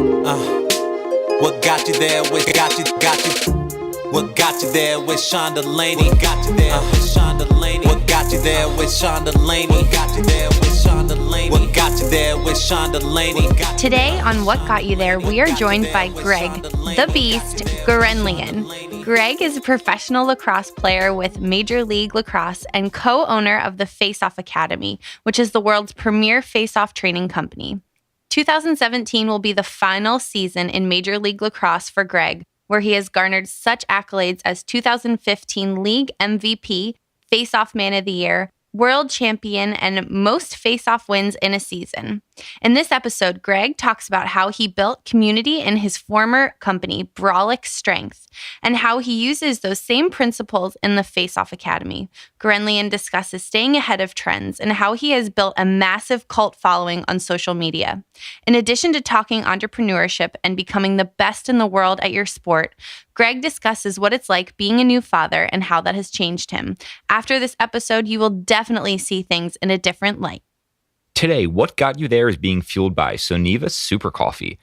What got you there with What got you there with Sean DeLaney? What got you there with Sean DeLaney? What got you there with Sean DeLaney? What got you there with Sean DeLaney? What got you there with Sean DeLaney? Today on What Got You There, we are joined by Greg, the Beast, Gurenlian. Greg is a professional lacrosse player with Major League Lacrosse and co-owner of the Face-Off Academy, which is the world's premier face-off training company. 2017 will be the final season in Major League Lacrosse for Greg, where he has garnered such accolades as 2015 League MVP, Face-Off Man of the Year, World Champion, and most face-off wins in a season. In this episode, Greg talks about how he built community in his former company, Brawlic Strength, and how he uses those same principles in the Face-Off Academy. Gurenlian discusses staying ahead of trends and how he has built a massive cult following on social media. In addition to talking entrepreneurship and becoming the best in the world at your sport, Greg discusses what it's like being a new father and how that has changed him. After this episode, you will definitely see things in a different light. Today, What Got You There is being fueled by Soniva Super Coffee.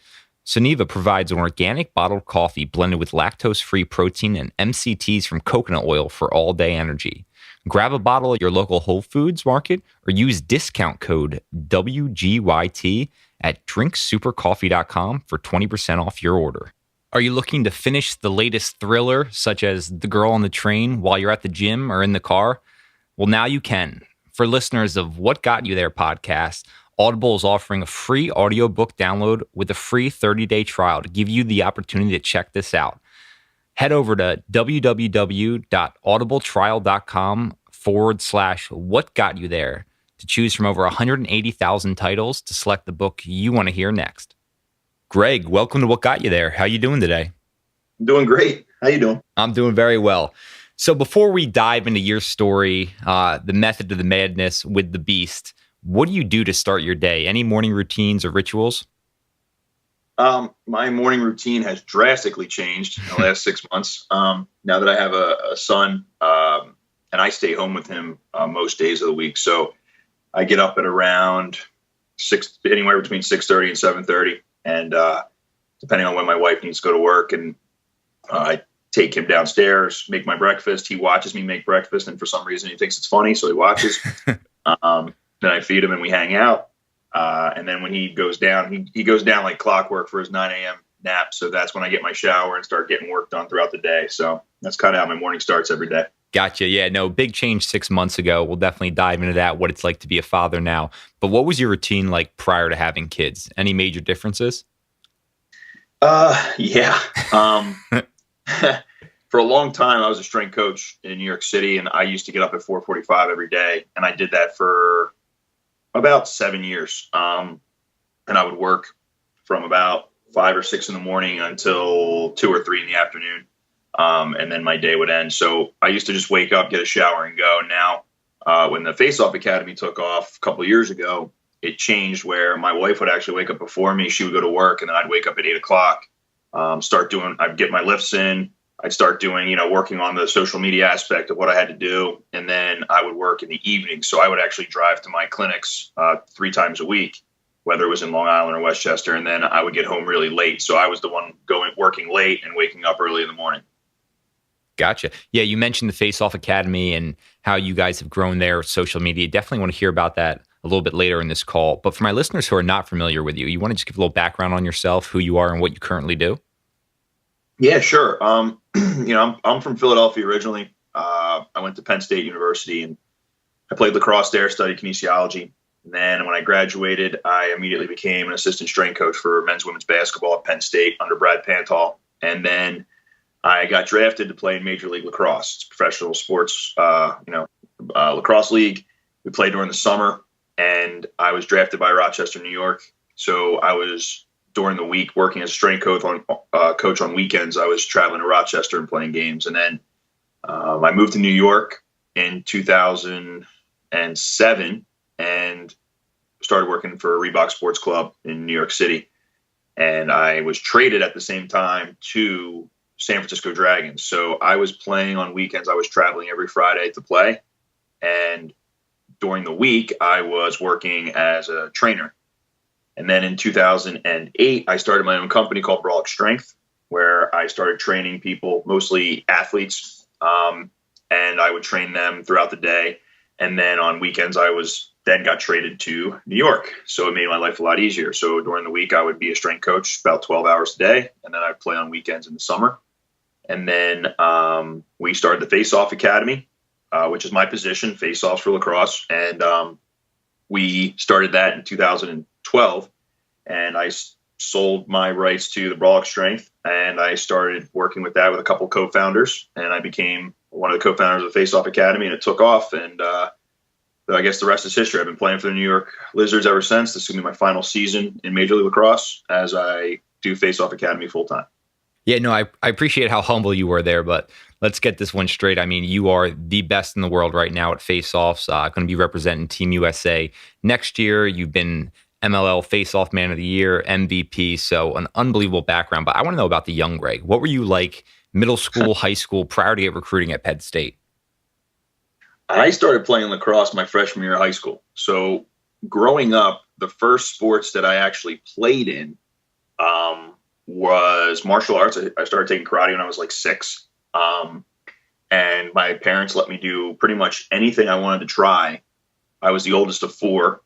Soniva provides an organic bottled coffee blended with lactose-free protein and MCTs from coconut oil for all-day energy. Grab a bottle at your local Whole Foods market or use discount code WGYT at drinksupercoffee.com for 20% off your order. Are you looking to finish the latest thriller, such as The Girl on the Train, while you're at the gym or in the car? Well, now you can. For listeners of What Got You There podcast, Audible is offering a free audiobook download with a free 30-day trial to give you the opportunity to check this out. Head over to www.audibletrial.com/whatgotyouThere to choose from over 180,000 titles to select the book you want to hear next. Greg, welcome to What Got You There. How you doing today? I'm doing great. How you doing? I'm doing very well. So before we dive into your story, the method to the madness with the Beast, what do you do to start your day? Any morning routines or rituals? My morning routine has drastically changed in the last 6 months. Now that I have a son, and I stay home with him most days of the week. So I get up at around anywhere between 6:30 and 7:30. And depending on when my wife needs to go to work, and I take him downstairs, make my breakfast. He watches me make breakfast, and for some reason he thinks it's funny, so he watches. Then I feed him and we hang out. And then when he goes down, he goes down like clockwork for his 9 a.m. nap. So that's when I get my shower and start getting work done throughout the day. So that's kind of how my morning starts every day. Gotcha. Yeah, no, big change 6 months ago. We'll definitely dive into that, what it's like to be a father now. But what was your routine like prior to having kids? Any major differences? Yeah. For a long time, I was a strength coach in New York City, and I used to get up at 4:45 every day. And I did that for about 7 years. And I would work from about 5 or 6 in the morning until 2 or 3 in the afternoon. And then my day would end. So I used to just wake up, get a shower, and go. Now, when the Face-Off Academy took off a couple of years ago, it changed where my wife would actually wake up before me. She would go to work, and then I'd wake up at 8 o'clock, I'd get my lifts in. I'd start doing, working on the social media aspect of what I had to do. And then I would work in the evening. So I would actually drive to my clinics 3 times a week, whether it was in Long Island or Westchester. And then I would get home really late. So I was the one working late and waking up early in the morning. Gotcha. Yeah, you mentioned the Face-Off Academy and how you guys have grown their social media. Definitely want to hear about that a little bit later in this call. But for my listeners who are not familiar with you, you want to just give a little background on yourself, who you are and what you currently do? Yeah, sure. I'm from Philadelphia originally. I went to Penn State University and I played lacrosse there, studied kinesiology. And then when I graduated, I immediately became an assistant strength coach for men's women's basketball at Penn State under Brad Pantal. And then I got drafted to play in Major League Lacrosse. It's a professional sports, lacrosse league. We played during the summer, and I was drafted by Rochester, New York. So I was during the week working as a strength coach on weekends. I was traveling to Rochester and playing games. And then I moved to New York in 2007 and started working for Reebok Sports Club in New York City. And I was traded at the same time to San Francisco Dragons. So I was playing on weekends. I was traveling every Friday to play. And during the week, I was working as a trainer. And then in 2008, I started my own company called Brawlix Strength, where I started training people, mostly athletes, and I would train them throughout the day. And then on weekends, I then got traded to New York. So it made my life a lot easier. So during the week, I would be a strength coach about 12 hours a day, and then I'd play on weekends in the summer. And then we started the Face-Off Academy, which is my position, face-offs for lacrosse. And we started that in 2012, and I sold my rights to the Brawlix Strength, and I started working with that with a couple co-founders, and I became one of the co-founders of the Face-Off Academy, and it took off. And I guess the rest is history. I've been playing for the New York Lizards ever since. This is going to be my final season in Major League Lacrosse as I do Face-Off Academy full time. Yeah, no, I appreciate how humble you were there, but let's get this one straight. I mean, you are the best in the world right now at face-offs, going to be representing Team USA next year. You've been MLL Face-Off Man of the Year, MVP, so an unbelievable background. But I want to know about the young Greg. What were you like middle school, high school, prior to get recruiting at Penn State? I started playing lacrosse my freshman year of high school. So growing up, the first sports that I actually played in was martial arts. I started taking karate when I was like 6. And my parents let me do pretty much anything I wanted to try. I was the oldest of 4.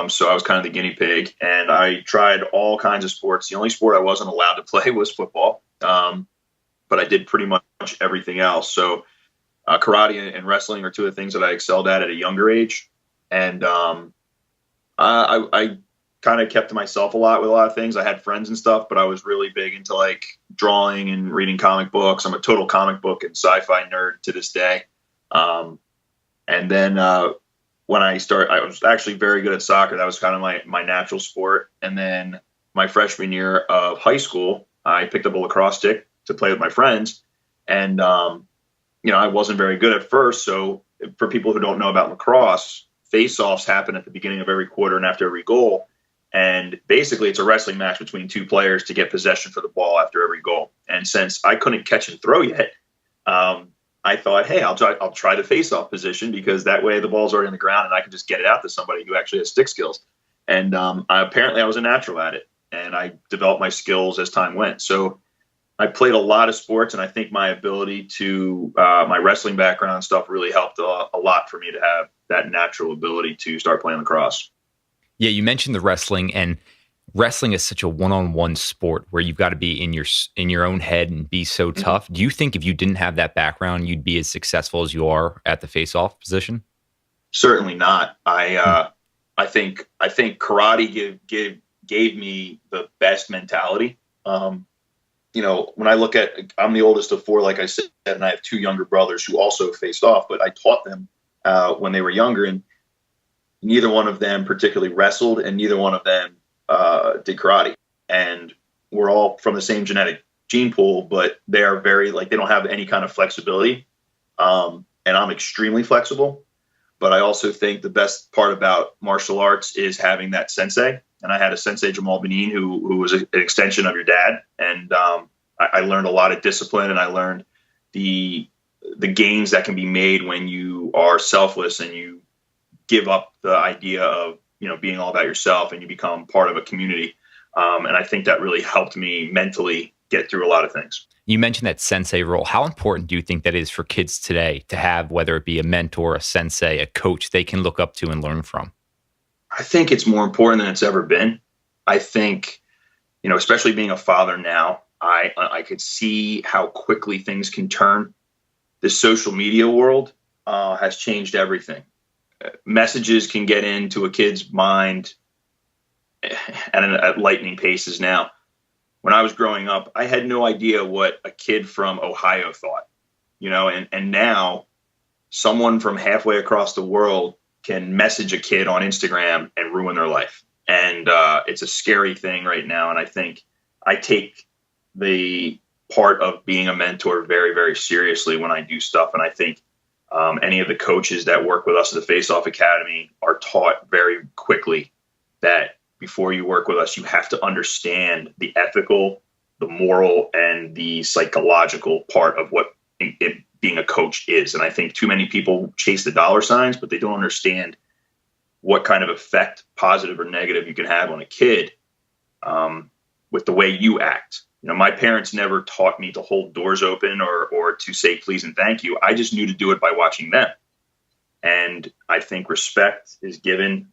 So I was kind of the guinea pig, and I tried all kinds of sports. The only sport I wasn't allowed to play was football. But I did pretty much everything else. So karate and wrestling are two of the things that I excelled at a younger age. And I kind of kept to myself a lot with a lot of things. I had friends and stuff, but I was really big into like drawing and reading comic books. I'm a total comic book and sci-fi nerd to this day. And then when I was actually very good at soccer. That was kind of my natural sport. And then my freshman year of high school, I picked up a lacrosse stick to play with my friends. And, I wasn't very good at first. So for people who don't know about lacrosse, face-offs happen at the beginning of every quarter and after every goal. And basically it's a wrestling match between 2 players to get possession for the ball after every goal. And since I couldn't catch and throw yet, I thought, hey, I'll try the face-off position, because that way the ball's already on the ground and I can just get it out to somebody who actually has stick skills. And apparently I was a natural at it, and I developed my skills as time went. So I played a lot of sports, and I think my ability to my wrestling background and stuff really helped a lot for me to have that natural ability to start playing lacrosse. Yeah, you mentioned the wrestling, and wrestling is such a one-on-one sport where you've got to be in your own head and be so tough. Do you think if you didn't have that background, you'd be as successful as you are at the face-off position? Certainly not. I think karate gave me the best mentality. When I look at, I'm the oldest of 4, like I said, and I have 2 younger brothers who also faced off, but I taught them when they were younger, and neither one of them particularly wrestled, and neither one of them did karate. And we're all from the same genetic gene pool, but they are very, they don't have any kind of flexibility. And I'm extremely flexible. But I also think the best part about martial arts is having that sensei. And I had a sensei, Jamal Benin, who was an extension of your dad. And I learned a lot of discipline, and I learned the gains that can be made when you are selfless and you give up the idea of, being all about yourself, and you become part of a community. And I think that really helped me mentally get through a lot of things. You mentioned that sensei role. How important do you think that is for kids today to have, whether it be a mentor, a sensei, a coach they can look up to and learn from? I think it's more important than it's ever been. I think, especially being a father now, I could see how quickly things can turn. The social media world has changed everything. Messages can get into a kid's mind at lightning paces now. When I was growing up, I had no idea what a kid from Ohio thought, and now someone from halfway across the world can message a kid on Instagram and ruin their life. And it's a scary thing right now. And I think I take the part of being a mentor very, very seriously when I do stuff. And I think any of the coaches that work with us at the Face-Off Academy are taught very quickly that before you work with us, you have to understand the ethical, the moral, and the psychological part of what being a coach is. And I think too many people chase the dollar signs, but they don't understand what kind of effect, positive or negative, you can have on a kid with the way you act. My parents never taught me to hold doors open or to say please and thank you. I just knew to do it by watching them. And I think respect is given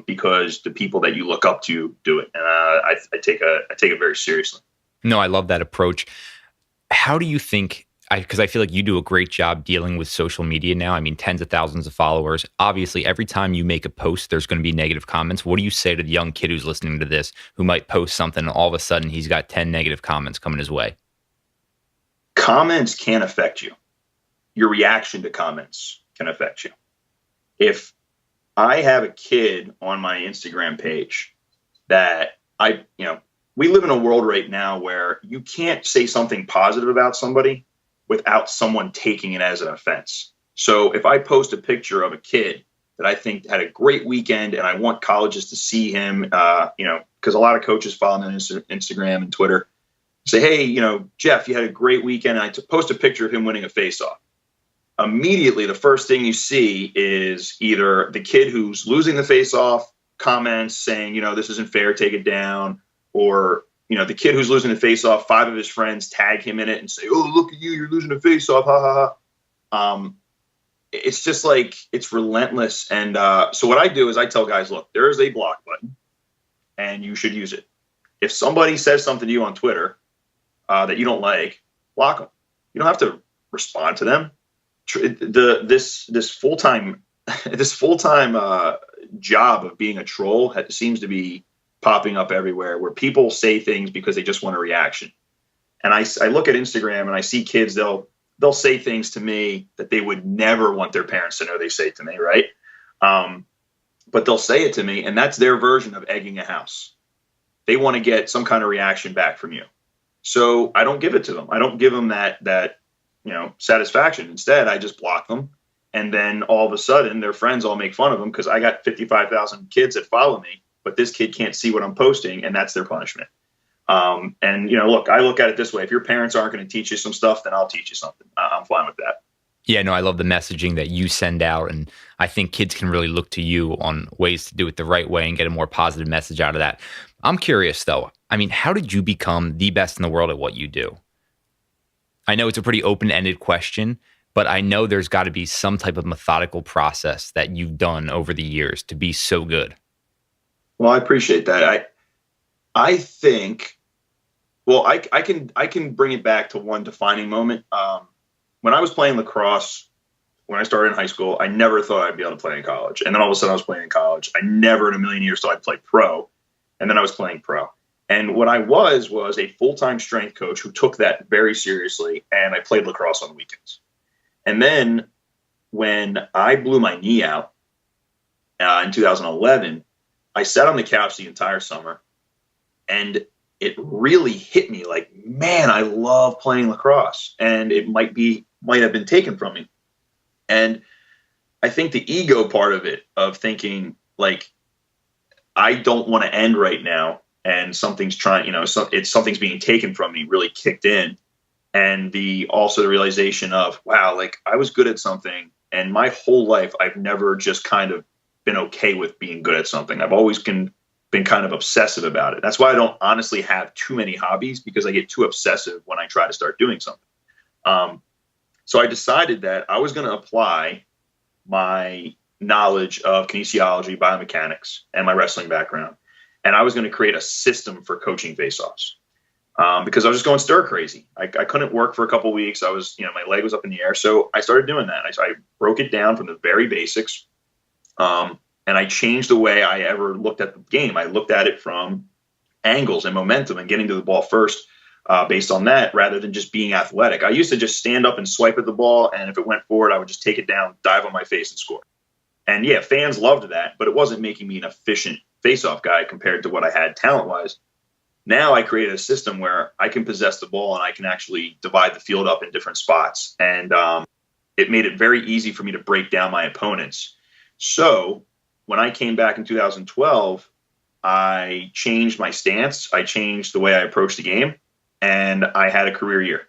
because the people that you look up to do it. And I take it very seriously. No, I love that approach. How do you think, because I feel like you do a great job dealing with social media now. I mean, tens of thousands of followers. Obviously, every time you make a post, there's going to be negative comments. What do you say to the young kid who's listening to this, who might post something and all of a sudden he's got 10 negative comments coming his way? Comments can affect you. Your reaction to comments can affect you. If I have a kid on my Instagram page that we live in a world right now where you can't say something positive about somebody without someone taking it as an offense. So if I post a picture of a kid that I think had a great weekend and I want colleges to see him, because a lot of coaches follow me on Instagram and Twitter, say, hey, Jeff, you had a great weekend. And I post a picture of him winning a faceoff. Immediately, the first thing you see is either the kid who's losing the faceoff comments saying, this isn't fair, take it down, or the kid who's losing the faceoff, 5 of his friends tag him in it and say, oh, look at you, you're losing a faceoff, ha ha ha. It's just like, it's relentless. And so what I do is I tell guys, look, there is a block button and you should use it. If somebody says something to you on Twitter that you don't like, block them. You don't have to respond to them. This full-time job of being a troll seems to be popping up everywhere, where people say things because they just want a reaction. And I look at Instagram and I see kids, they'll say things to me that they would never want their parents to know they say to me, right? But they'll say it to me, and that's their version of egging a house. They want to get some kind of reaction back from you. So I don't give it to them. I don't give them that satisfaction. Instead, I just block them. And then all of a sudden their friends all make fun of them because I got 55,000 kids that follow me, but this kid can't see what I'm posting, and that's their punishment. Look, I look at it this way. If your parents aren't going to teach you some stuff, then I'll teach you something. I'm fine with that. Yeah, no, I love the messaging that you send out. And I think kids can really look to you on ways to do it the right way and get a more positive message out of that. I'm curious, though. I mean, how did you become the best in the world at what you do? I know it's a pretty open-ended question, but I know there's got to be some type of methodical process that you've done over the years to be so good. Well, I appreciate that. I think, I can bring it back to one defining moment. When I was playing lacrosse, when I started in high school, I never thought I'd be able to play in college. And then all of a sudden I was playing in college. I never in a million years thought I'd play pro. And then I was playing pro. And what I was a full-time strength coach who took that very seriously. And I played lacrosse on the weekends. And then when I blew my knee out in 2011, I sat on the couch the entire summer, and it really hit me like, man, I love playing lacrosse, and it might have been taken from me. And I think the ego part of it, of thinking like, I don't want to end right now, and something's something's being taken from me, really kicked in. And also the realization of, wow, like I was good at something, and my whole life I've never just kind of been okay with being good at something. I've always been kind of obsessive about it. That's why I don't honestly have too many hobbies, because I get too obsessive when I try to start doing something. So I decided that I was going to apply my knowledge of kinesiology, biomechanics, and my wrestling background, and I was going to create a system for coaching face-offs. Because I was just going stir crazy. I couldn't work for a couple of weeks. I was, my leg was up in the air. So I started doing that. I broke it down from the very basics. And I changed the way I ever looked at the game. I looked at it from angles and momentum and getting to the ball first based on that, rather than just being athletic. I used to just stand up and swipe at the ball. And if it went forward, I would just take it down, dive on my face, and score. And yeah, fans loved that, but it wasn't making me an efficient face-off guy compared to what I had talent-wise. Now I created a system where I can possess the ball and I can actually divide the field up in different spots. And it made it very easy for me to break down my opponents. So when I came back in 2012, I changed my stance. I changed the way I approached the game, and I had a career year.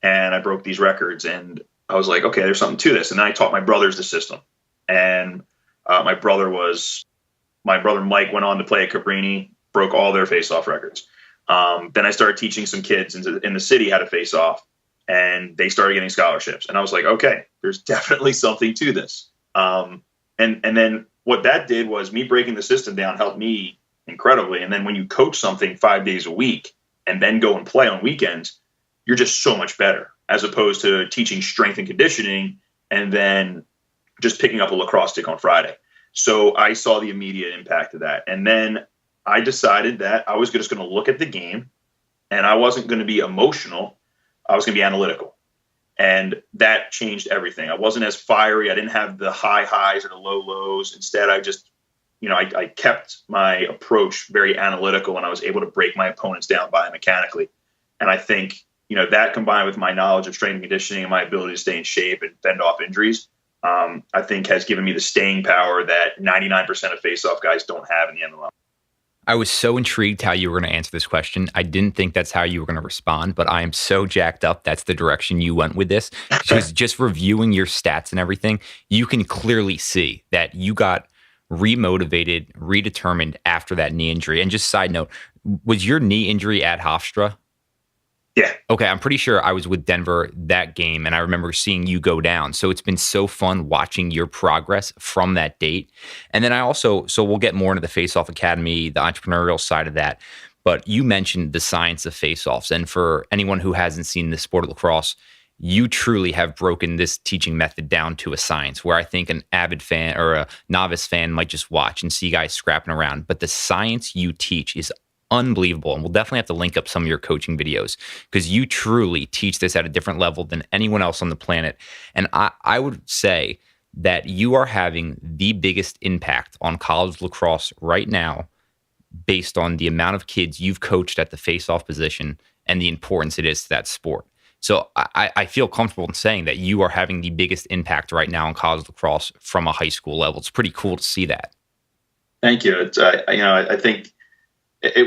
And I broke these records, and I was like, okay, there's something to this. And then I taught my brothers the system. And my brother Mike went on to play at Cabrini. broke all their face-off records. Then I started teaching some kids in the city how to face off, and they started getting scholarships. And I was like, okay, there's definitely something to this. And then what that did was me breaking the system down helped me incredibly. And then when you coach something 5 days a week and then go and play on weekends, you're just so much better, as opposed to teaching strength and conditioning and then just picking up a lacrosse stick on Friday. So I saw the immediate impact of that. And then I decided that I was just going to look at the game, and I wasn't going to be emotional. I was going to be analytical. And that changed everything. I wasn't as fiery. I didn't have the high highs or the low lows. Instead, I just, I kept my approach very analytical, and I was able to break my opponents down biomechanically. And I think, that combined with my knowledge of strength and conditioning and my ability to stay in shape and fend off injuries, I think has given me the staying power that 99% of face-off guys don't have in the MLL. I was so intrigued how you were going to answer this question. I didn't think that's how you were going to respond, but I am so jacked up that's the direction you went with this. Because just reviewing your stats and everything, you can clearly see that you got remotivated, redetermined after that knee injury. And just side note, was your knee injury at Hofstra? Yeah. Okay, I'm pretty sure I was with Denver that game, and I remember seeing you go down. So it's been so fun watching your progress from that date. And then so we'll get more into the Face-Off Academy, the entrepreneurial side of that. But you mentioned the science of face-offs. And for anyone who hasn't seen the sport of lacrosse, you truly have broken this teaching method down to a science, where I think an avid fan or a novice fan might just watch and see guys scrapping around. But the science you teach is unbelievable. And we'll definitely have to link up some of your coaching videos, because you truly teach this at a different level than anyone else on the planet. And I would say that you are having the biggest impact on college lacrosse right now, based on the amount of kids you've coached at the face-off position and the importance it is to that sport. So I feel comfortable in saying that you are having the biggest impact right now in college lacrosse from a high school level. It's pretty cool to see that. Thank you. It's, I think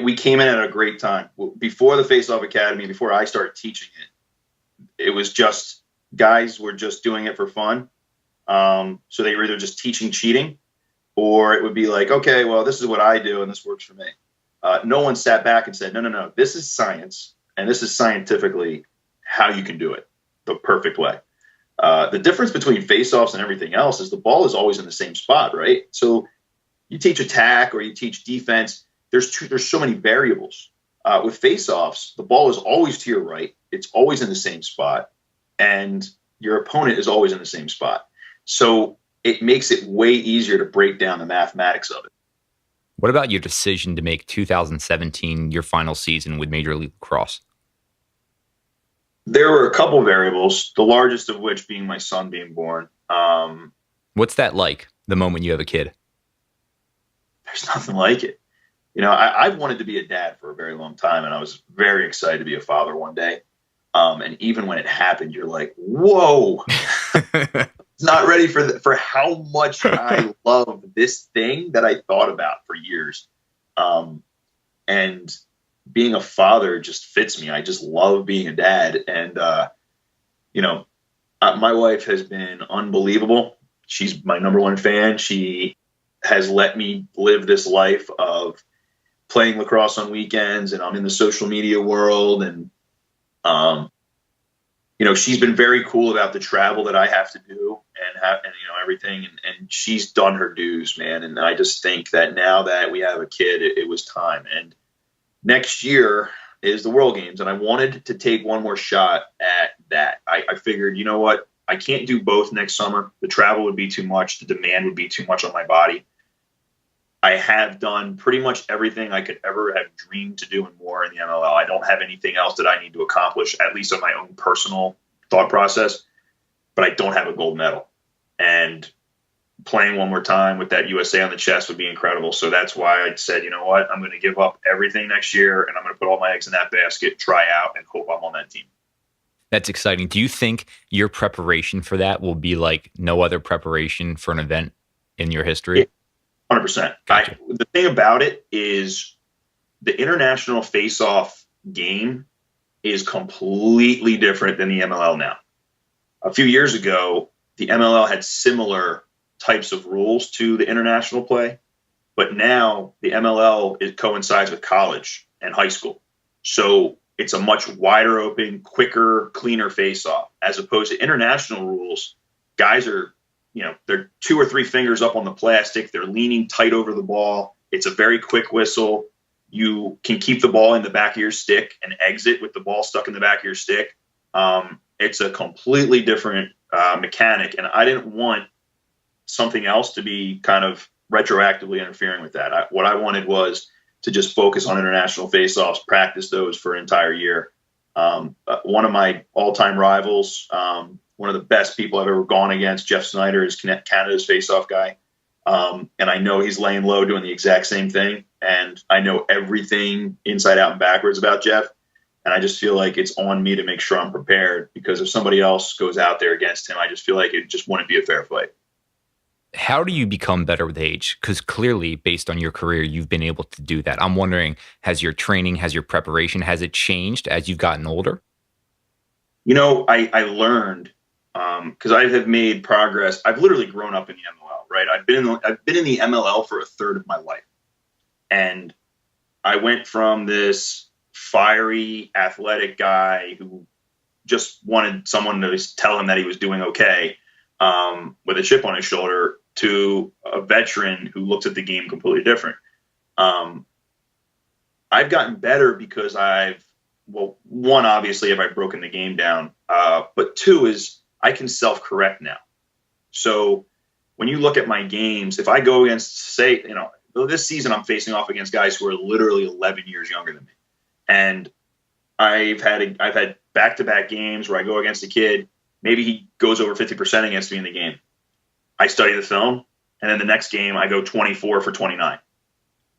we came in at a great time. Before the Face-Off Academy, before I started teaching it was just guys were just doing it for fun. So they were either just teaching cheating, or it would be like, okay, well, this is what I do and this works for me. No one sat back and said, no, this is science, and this is scientifically how you can do it the perfect way. The difference between face-offs and everything else is the ball is always in the same spot, right? So you teach attack or you teach defense, there's so many variables. With face-offs, the ball is always to your right. It's always in the same spot, and your opponent is always in the same spot. So it makes it way easier to break down the mathematics of it. What about your decision to make 2017 your final season with Major League Lacrosse? There were a couple variables, the largest of which being my son being born. What's that like, the moment you have a kid? There's nothing like it. I've wanted to be a dad for a very long time, and I was very excited to be a father one day. And even when it happened, you're like, whoa, not ready for how much I love this thing that I thought about for years. And being a father just fits me. I just love being a dad. And, my wife has been unbelievable. She's my number one fan. She has let me live this life of playing lacrosse on weekends, and I'm in the social media world. And, she's been very cool about the travel that I have to do and everything. And she's done her dues, man. And I just think that now that we have a kid, it was time. And next year is the World Games, and I wanted to take one more shot at that. I figured, you know what? I can't do both next summer. The travel would be too much. The demand would be too much on my body. I have done pretty much everything I could ever have dreamed to do and more in the MLL. I don't have anything else that I need to accomplish, at least on my own personal thought process, but I don't have a gold medal. And playing one more time with that USA on the chest would be incredible. So that's why I said, you know what, I'm going to give up everything next year, and I'm going to put all my eggs in that basket, try out, and hope I'm on that team. That's exciting. Do you think your preparation for that will be like no other preparation for an event in your history? 100%. Gotcha. The thing about it is the international face-off game is completely different than the MLL now. A few years ago, the MLL had similar types of rules to the international play, But now the MLL coincides with college and high school. So it's a much wider open, quicker, cleaner face-off, as opposed to international rules. Guys are, they're 2 or 3 fingers up on the plastic. They're leaning tight over the ball. It's a very quick whistle. You can keep the ball in the back of your stick and exit with the ball stuck in the back of your stick. It's a completely different mechanic, and I didn't want something else to be kind of retroactively interfering with that. What I wanted was to just focus on international face-offs, practice those for an entire year. One of my all-time rivals, one of the best people I've ever gone against, Jeff Snyder, is Canada's face-off guy. And I know he's laying low doing the exact same thing. And I know everything inside out and backwards about Jeff. And I just feel like it's on me to make sure I'm prepared, because if somebody else goes out there against him, I just feel like it just wouldn't be a fair fight. How do you become better with age? Because clearly, based on your career, you've been able to do that. I'm wondering, has your training, has your preparation, has it changed as you've gotten older? I learned, because I have made progress. I've literally grown up in the MLL, right? I've been in the MLL for a third of my life. And I went from this fiery, athletic guy who just wanted someone to tell him that he was doing okay, with a chip on his shoulder, to a veteran who looks at the game completely different. I've gotten better because one, obviously, have I broken the game down, but two is I can self-correct now. So when you look at my games, if I go against, say, this season I'm facing off against guys who are literally 11 years younger than me. And I've had back-to-back games where I go against a kid, maybe he goes over 50% against me in the game. I study the film, and then the next game I go 24 for 29.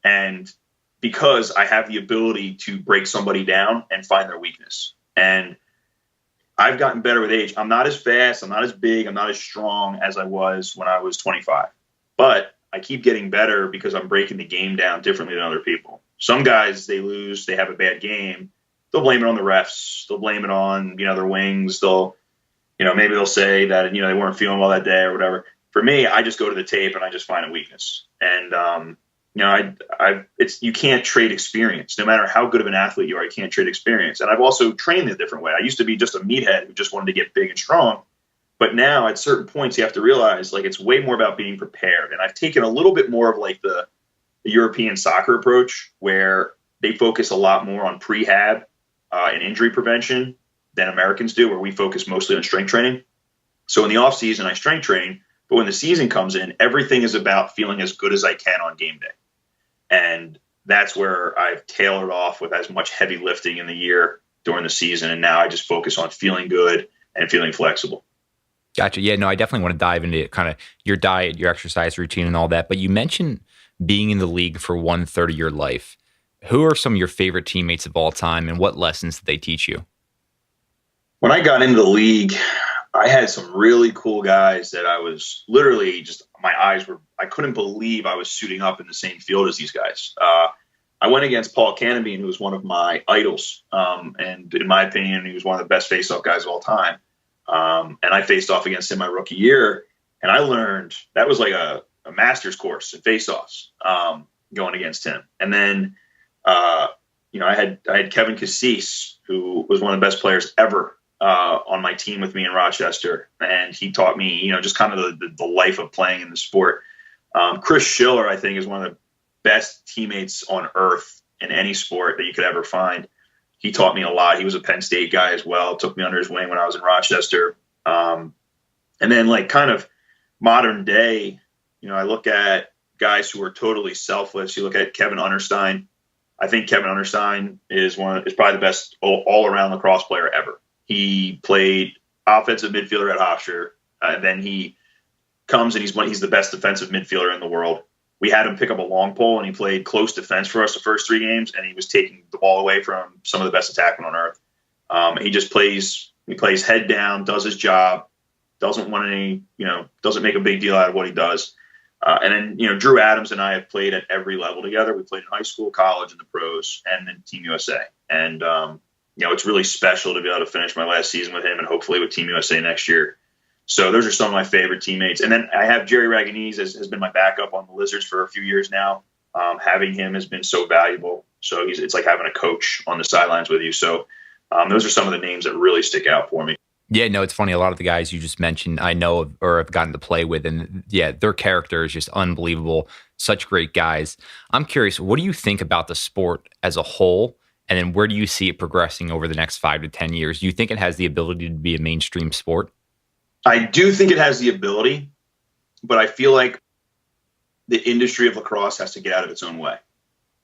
And because I have the ability to break somebody down and find their weakness. And I've gotten better with age. I'm not as fast, I'm not as big, I'm not as strong as I was when I was 25. But I keep getting better because I'm breaking the game down differently than other people. Some guys, they lose, they have a bad game, they'll blame it on the refs, they'll blame it on, their wings, maybe they'll say that, they weren't feeling well that day or whatever. For me, I just go to the tape and I just find a weakness. And, you can't trade experience. No matter how good of an athlete you are, you can't trade experience. And I've also trained in a different way. I used to be just a meathead who just wanted to get big and strong. But now at certain points, you have to realize it's way more about being prepared. And I've taken a little bit more of the European soccer approach, where they focus a lot more on prehab and injury prevention than Americans do, where we focus mostly on strength training. So in the off season, I strength train, but when the season comes in, everything is about feeling as good as I can on game day. And that's where I've tailored off with as much heavy lifting in the year during the season. And now I just focus on feeling good and feeling flexible. Gotcha. Yeah, no, I definitely want to dive into kind of your diet, your exercise routine and all that. But you mentioned being in the league for 1/3 of your life. Who are some of your favorite teammates of all time, and what lessons did they teach you? When I got into the league, I had some really cool guys that I was literally just, I couldn't believe I was suiting up in the same field as these guys. I went against Paul Canabine, who was one of my idols. And in my opinion, he was one of the best face-off guys of all time. And I faced off against him my rookie year. And I learned that was like a master's course in face-offs, going against him. And then, I had Kevin Cassis, who was one of the best players ever on my team with me in Rochester. And he taught me, just kind of the life of playing in the sport. Chris Schiller, I think, is one of the best teammates on earth in any sport that you could ever find. He taught me a lot. He was a Penn State guy as well. Took me under his wing when I was in Rochester. And then kind of modern day, I look at guys who are totally selfless. You look at Kevin Unterstein. I think Kevin Unterstein is probably the best all around lacrosse player ever. He played offensive midfielder at Hofstra, and then he comes and he's the best defensive midfielder in the world. We had him pick up a long pole, and he played close defense for us the first 3 games, and he was taking the ball away from some of the best attackmen on earth. He just plays head down, does his job, doesn't want any, doesn't make a big deal out of what he does. And then, Drew Adams and I have played at every level together. We played in high school, college, and the pros, and then Team USA. And, it's really special to be able to finish my last season with him, and hopefully with Team USA next year. So those are some of my favorite teammates. And then I have Jerry Ragonese has been my backup on the Lizards for a few years now. Having him has been so valuable. So it's like having a coach on the sidelines with you. So those are some of the names that really stick out for me. Yeah, no, it's funny. A lot of the guys you just mentioned, I know or have gotten to play with, and yeah, their character is just unbelievable. Such great guys. I'm curious, what do you think about the sport as a whole? And then where do you see it progressing over the next 5 to 10 years? Do you think it has the ability to be a mainstream sport? I do think it has the ability, but I feel like the industry of lacrosse has to get out of its own way.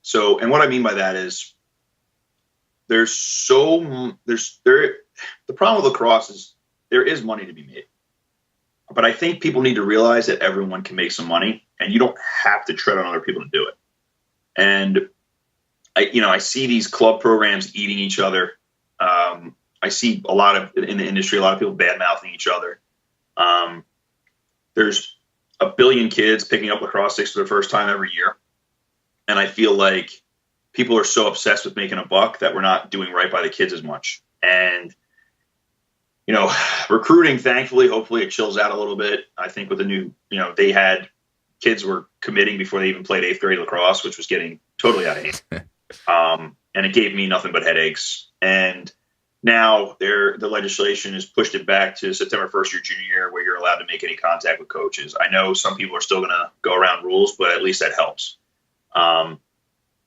So, and what I mean by that is the problem with lacrosse is there is money to be made, but I think people need to realize that everyone can make some money and you don't have to tread on other people to do it. And I see these club programs eating each other. I see a lot of in the industry, a lot of people bad mouthing each other. There's a billion kids picking up lacrosse sticks for the first time every year. And I feel like people are so obsessed with making a buck that we're not doing right by the kids as much. And, recruiting, thankfully, hopefully it chills out a little bit. I think with the new, they had kids were committing before they even played 8th grade lacrosse, which was getting totally out of hand. And it gave me nothing but headaches. And now the legislation has pushed it back to September 1st, your junior year, where you're allowed to make any contact with coaches. I know some people are still going to go around rules, but at least that helps.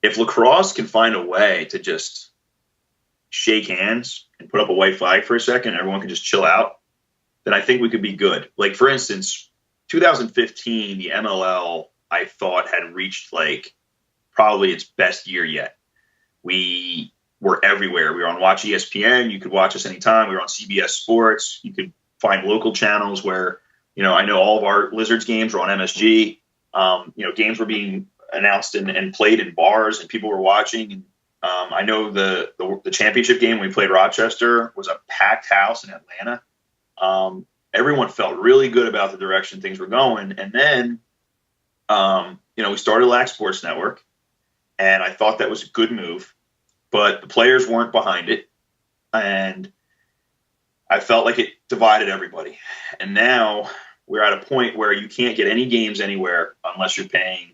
If lacrosse can find a way to just shake hands and put up a white flag for a second, everyone can just chill out, then I think we could be good. Like, for instance, 2015, the MLL, I thought, had reached probably its best year yet. We were everywhere. We were on Watch ESPN. You could watch us anytime. We were on CBS Sports. You could find local channels where, I know all of our Lizards games were on MSG. Games were being announced and played in bars and people were watching. And I know the championship game when we played Rochester was a packed house in Atlanta. Everyone felt really good about the direction things were going. And then, we started Lax Sports Network, and I thought that was a good move, but the players weren't behind it. And I felt like it divided everybody. And now we're at a point where you can't get any games anywhere unless you're paying,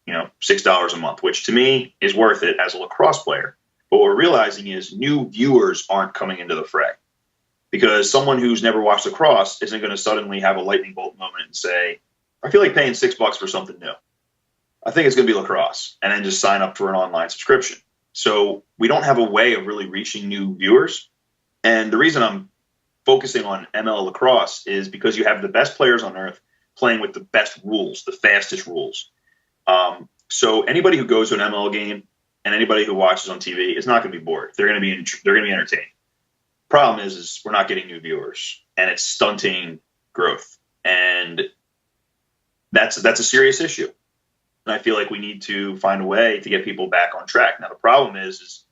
$6 a month, which to me is worth it as a lacrosse player. But what we're realizing is new viewers aren't coming into the fray, because someone who's never watched lacrosse isn't going to suddenly have a lightning bolt moment and say, I feel like paying $6 for something new. I think it's going to be lacrosse, and then just sign up for an online subscription. So we don't have a way of really reaching new viewers. And the reason I'm focusing on ML lacrosse is because you have the best players on earth playing with the best rules, the fastest rules. So anybody who goes to an ML game and anybody who watches on TV is not going to be bored. They're going to be entertained. Problem is we're not getting new viewers, and it's stunting growth. And that's a serious issue. And I feel like we need to find a way to get people back on track. Now, the problem is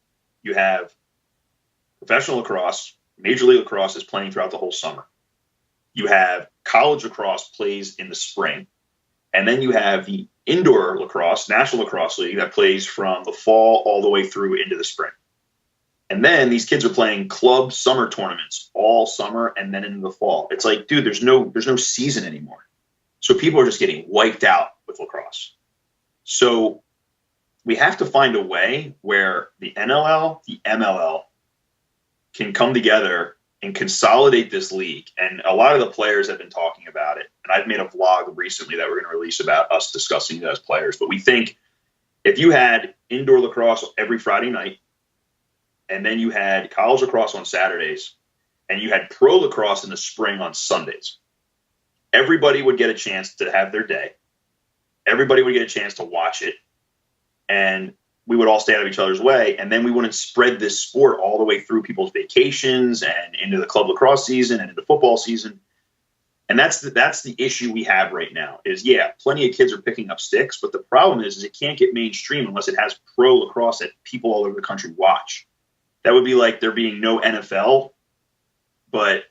you have professional lacrosse, Major League Lacrosse is playing throughout the whole summer. You have college lacrosse plays in the spring. And then you have the indoor lacrosse, National Lacrosse League, that plays from the fall all the way through into the spring. And then these kids are playing club summer tournaments all summer and then into the fall. It's like, dude, there's no season anymore. So people are just getting wiped out with lacrosse. So we have to find a way where the NLL, the MLL can come together and consolidate this league. And a lot of the players have been talking about it. And I've made a vlog recently that we're going to release about us discussing those players. But we think if you had indoor lacrosse every Friday night, and then you had college lacrosse on Saturdays, and you had pro lacrosse in the spring on Sundays, everybody would get a chance to have their day. Everybody would get a chance to watch it. And we would all stay out of each other's way. And then we wouldn't spread this sport all the way through people's vacations and into the club lacrosse season and into football season. And that's the issue we have right now is, yeah, plenty of kids are picking up sticks, but the problem is it can't get mainstream unless it has pro lacrosse that people all over the country watch. That would be like there being no NFL, but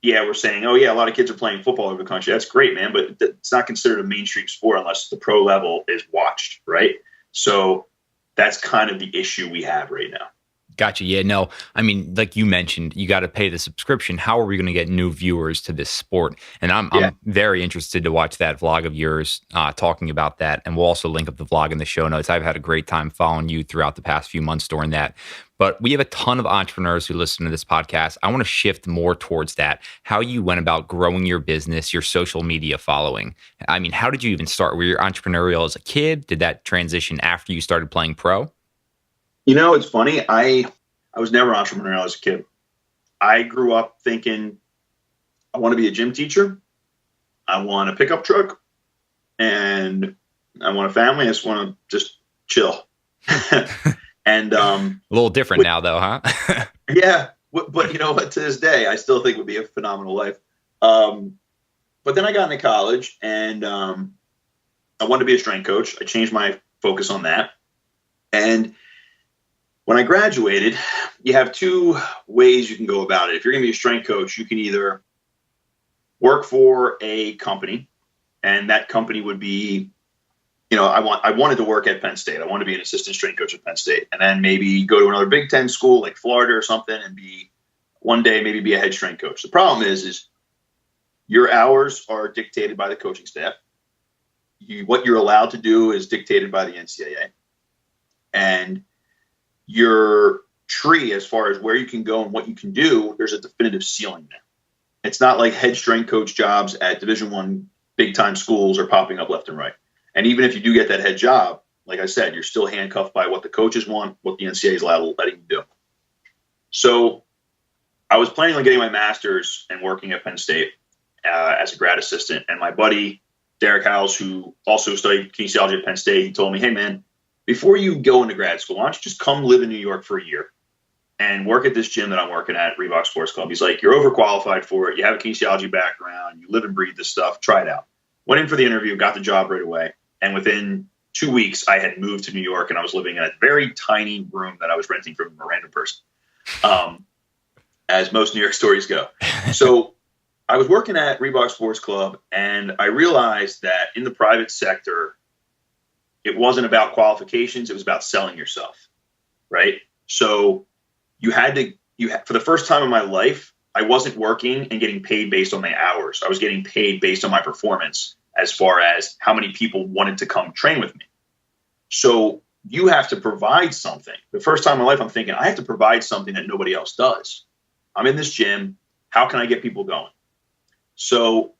yeah, we're saying, oh yeah, a lot of kids are playing football all over the country. That's great, man, but it's not considered a mainstream sport unless the pro level is watched, right? So that's kind of the issue we have right now. Gotcha. Yeah, no, I mean, like you mentioned, you got to pay the subscription. How are we going to get new viewers to this sport? And I'm very interested to watch that vlog of yours talking about that. And we'll also link up the vlog in the show notes. I've had a great time following you throughout the past few months during that. But we have a ton of entrepreneurs who listen to this podcast. I want to shift more towards that, how you went about growing your business, your social media following. I mean, how did you even start? Were you entrepreneurial as a kid? Did that transition after you started playing pro? It's funny. I was never entrepreneurial as a kid. I grew up thinking I want to be a gym teacher. I want a pickup truck, and I want a family. I just want to just chill. And a little different now, though, huh? Yeah, but you know what? To this day, I still think it would be a phenomenal life. But then I got into college, and I wanted to be a strength coach. I changed my focus on that, and when I graduated, you have two ways you can go about it. If you're going to be a strength coach, you can either work for a company, and that company would be, I wanted to work at Penn State. I wanted to be an assistant strength coach at Penn State, and then maybe go to another Big Ten school like Florida or something, and one day maybe be a head strength coach. The problem is your hours are dictated by the coaching staff. What you're allowed to do is dictated by the NCAA, and your tree, as far as where you can go and what you can do, there's a definitive ceiling there. It's not like head strength coach jobs at Division I big time schools are popping up left and right. And even if you do get that head job, like I said, you're still handcuffed by what the coaches want, what the NCAA is letting you do. So I was planning on getting my master's and working at Penn State as a grad assistant. And my buddy, Derek Howells, who also studied kinesiology at Penn State, he told me, hey, man, before you go into grad school, why don't you just come live in New York for a year and work at this gym that I'm working at, Reebok Sports Club. He's like, you're overqualified for it. You have a kinesiology background. You live and breathe this stuff. Try it out. Went in for the interview, got the job right away. And within 2 weeks, I had moved to New York, and I was living in a very tiny room that I was renting from a random person, as most New York stories go. So I was working at Reebok Sports Club, and I realized that in the private sector, it wasn't about qualifications. It was about selling yourself, right? So for the first time in my life, I wasn't working and getting paid based on my hours. I was getting paid based on my performance as far as how many people wanted to come train with me. So you have to provide something. The first time in my life, I'm thinking, I have to provide something that nobody else does. I'm in this gym. How can I get people going? So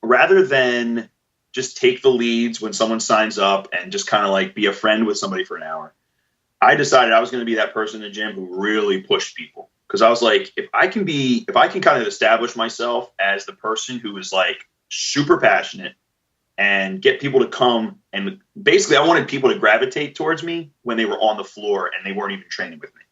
rather than just take the leads when someone signs up and just kind of like be a friend with somebody for an hour, I decided I was going to be that person in the gym who really pushed people. Because I was like, if I can kind of establish myself as the person who is like super passionate and get people to come, and basically I wanted people to gravitate towards me when they were on the floor and they weren't even training with me.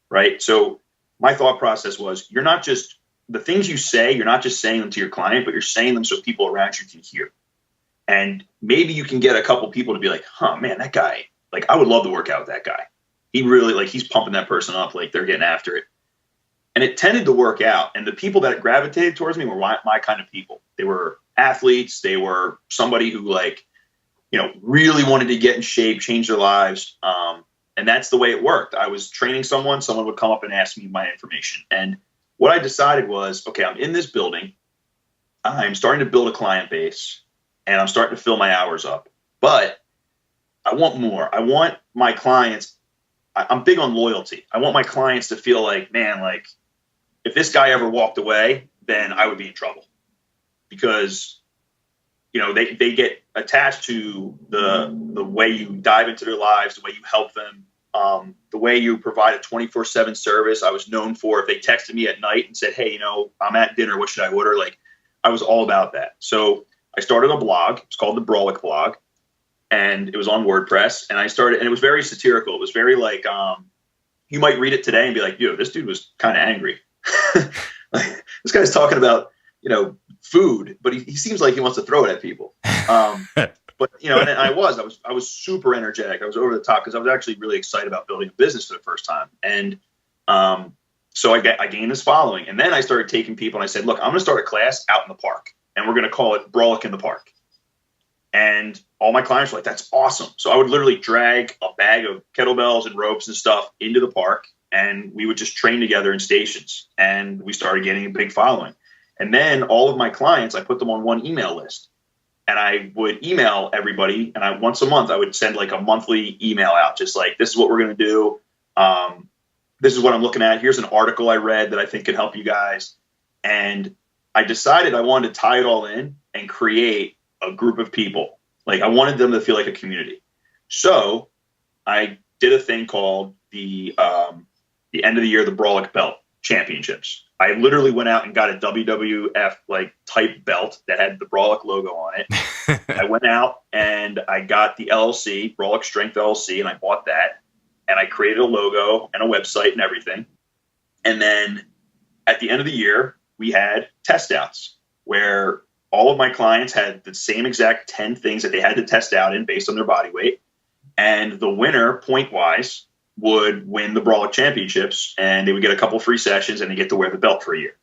Right. So my thought process was, you're not just the things you say, you're not just saying them to your client, but you're saying them so people around you can hear. And maybe you can get a couple people to be like, huh, man, that guy, like, I would love to work out with that guy. He really, like, he's pumping that person up, like they're getting after it. And it tended to work out. And the people that gravitated towards me were my kind of people. They were athletes. They were somebody who, like, really wanted to get in shape, change their lives. And that's the way it worked. I was training someone would come up and ask me my information. And what I decided was, okay, I'm in this building. I'm starting to build a client base, and I'm starting to fill my hours up. But I want more. I want my clients. I'm big on loyalty. I want my clients to feel like, man, like, if this guy ever walked away, then I would be in trouble, because, they get attached to the way you dive into their lives, the way you help them, the way you provide a 24/7 service. I was known for, if they texted me at night and said, hey, I'm at dinner, what should I order? Like, I was all about that. So I started a blog. It's called the Brolic blog, and it was on WordPress. And and it was very satirical. It was very like, you might read it today and be like, this dude was kind of angry. Like, this guy's talking about, food, but he seems like he wants to throw it at people. But, and I was super energetic. I was over the top because I was actually really excited about building a business for the first time. And so I gained this following. And then I started taking people, and I said, look, I'm going to start a class out in the park, and we're going to call it Brolic in the Park. And all my clients were like, that's awesome. So I would literally drag a bag of kettlebells and ropes and stuff into the park, and we would just train together in stations. And we started getting a big following. And then all of my clients, I put them on one email list. And I would email everybody. And once a month, I would send like a monthly email out, just like, this is what we're going to do. This is what I'm looking at. Here's an article I read that I think could help you guys. And I decided I wanted to tie it all in and create a group of people. Like, I wanted them to feel like a community. So I did a thing called the end of the year, the Brawlic Belt Championships. I literally went out and got a WWF like type belt that had the Brawlic logo on it. I went out and I got the LLC, Brawlic Strength LLC, and I bought that. And I created a logo and a website and everything. And then at the end of the year, we had test outs where all of my clients had the same exact 10 things that they had to test out in based on their body weight. And the winner, point-wise, would win the Brawlic Championships, and they would get a couple free sessions, and they get to wear the belt for a year.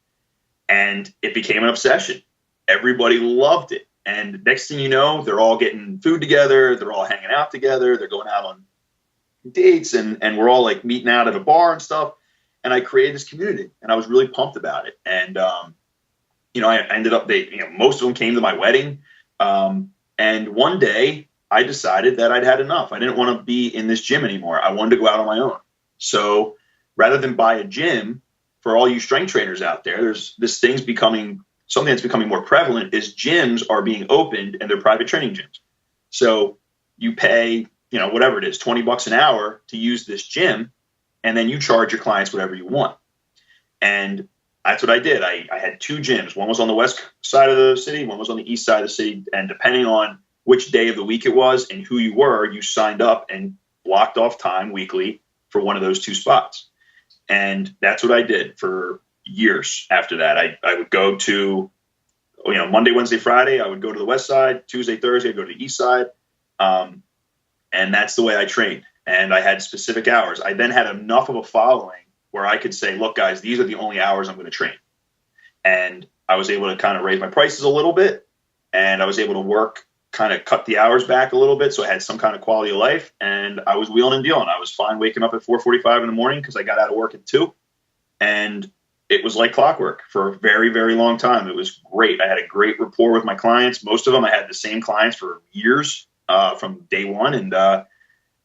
And it became an obsession. Everybody loved it. And next thing you know, they're all getting food together. They're all hanging out together. They're going out on dates, and we're all like meeting out at a bar and stuff. And I created this community, and I was really pumped about it. And, I ended up, most of them came to my wedding. And one day I decided that I'd had enough. I didn't want to be in this gym anymore. I wanted to go out on my own. So rather than buy a gym, for all you strength trainers out there, there's this thing's becoming something that's becoming more prevalent is gyms are being opened and they're private training gyms. So you pay, whatever it is, $20 an hour to use this gym. And then you charge your clients whatever you want. And that's what I did. I had two gyms. One was on the west side of the city. One was on the east side of the city. And depending on which day of the week it was and who you were, you signed up and blocked off time weekly for one of those two spots. And that's what I did for years after that. I would go to, Monday, Wednesday, Friday, I would go to the west side. Tuesday, Thursday, I'd go to the east side. And that's the way I trained. And I had specific hours. I then had enough of a following where I could say, look, guys, these are the only hours I'm going to train. And I was able to kind of raise my prices a little bit. And I was able to kind of cut the hours back a little bit. So I had some kind of quality of life. And I was wheeling and dealing. I was fine waking up at 4:45 in the morning because I got out of work at 2. And it was like clockwork for a very, very long time. It was great. I had a great rapport with my clients. Most of them, I had the same clients for years from day one. And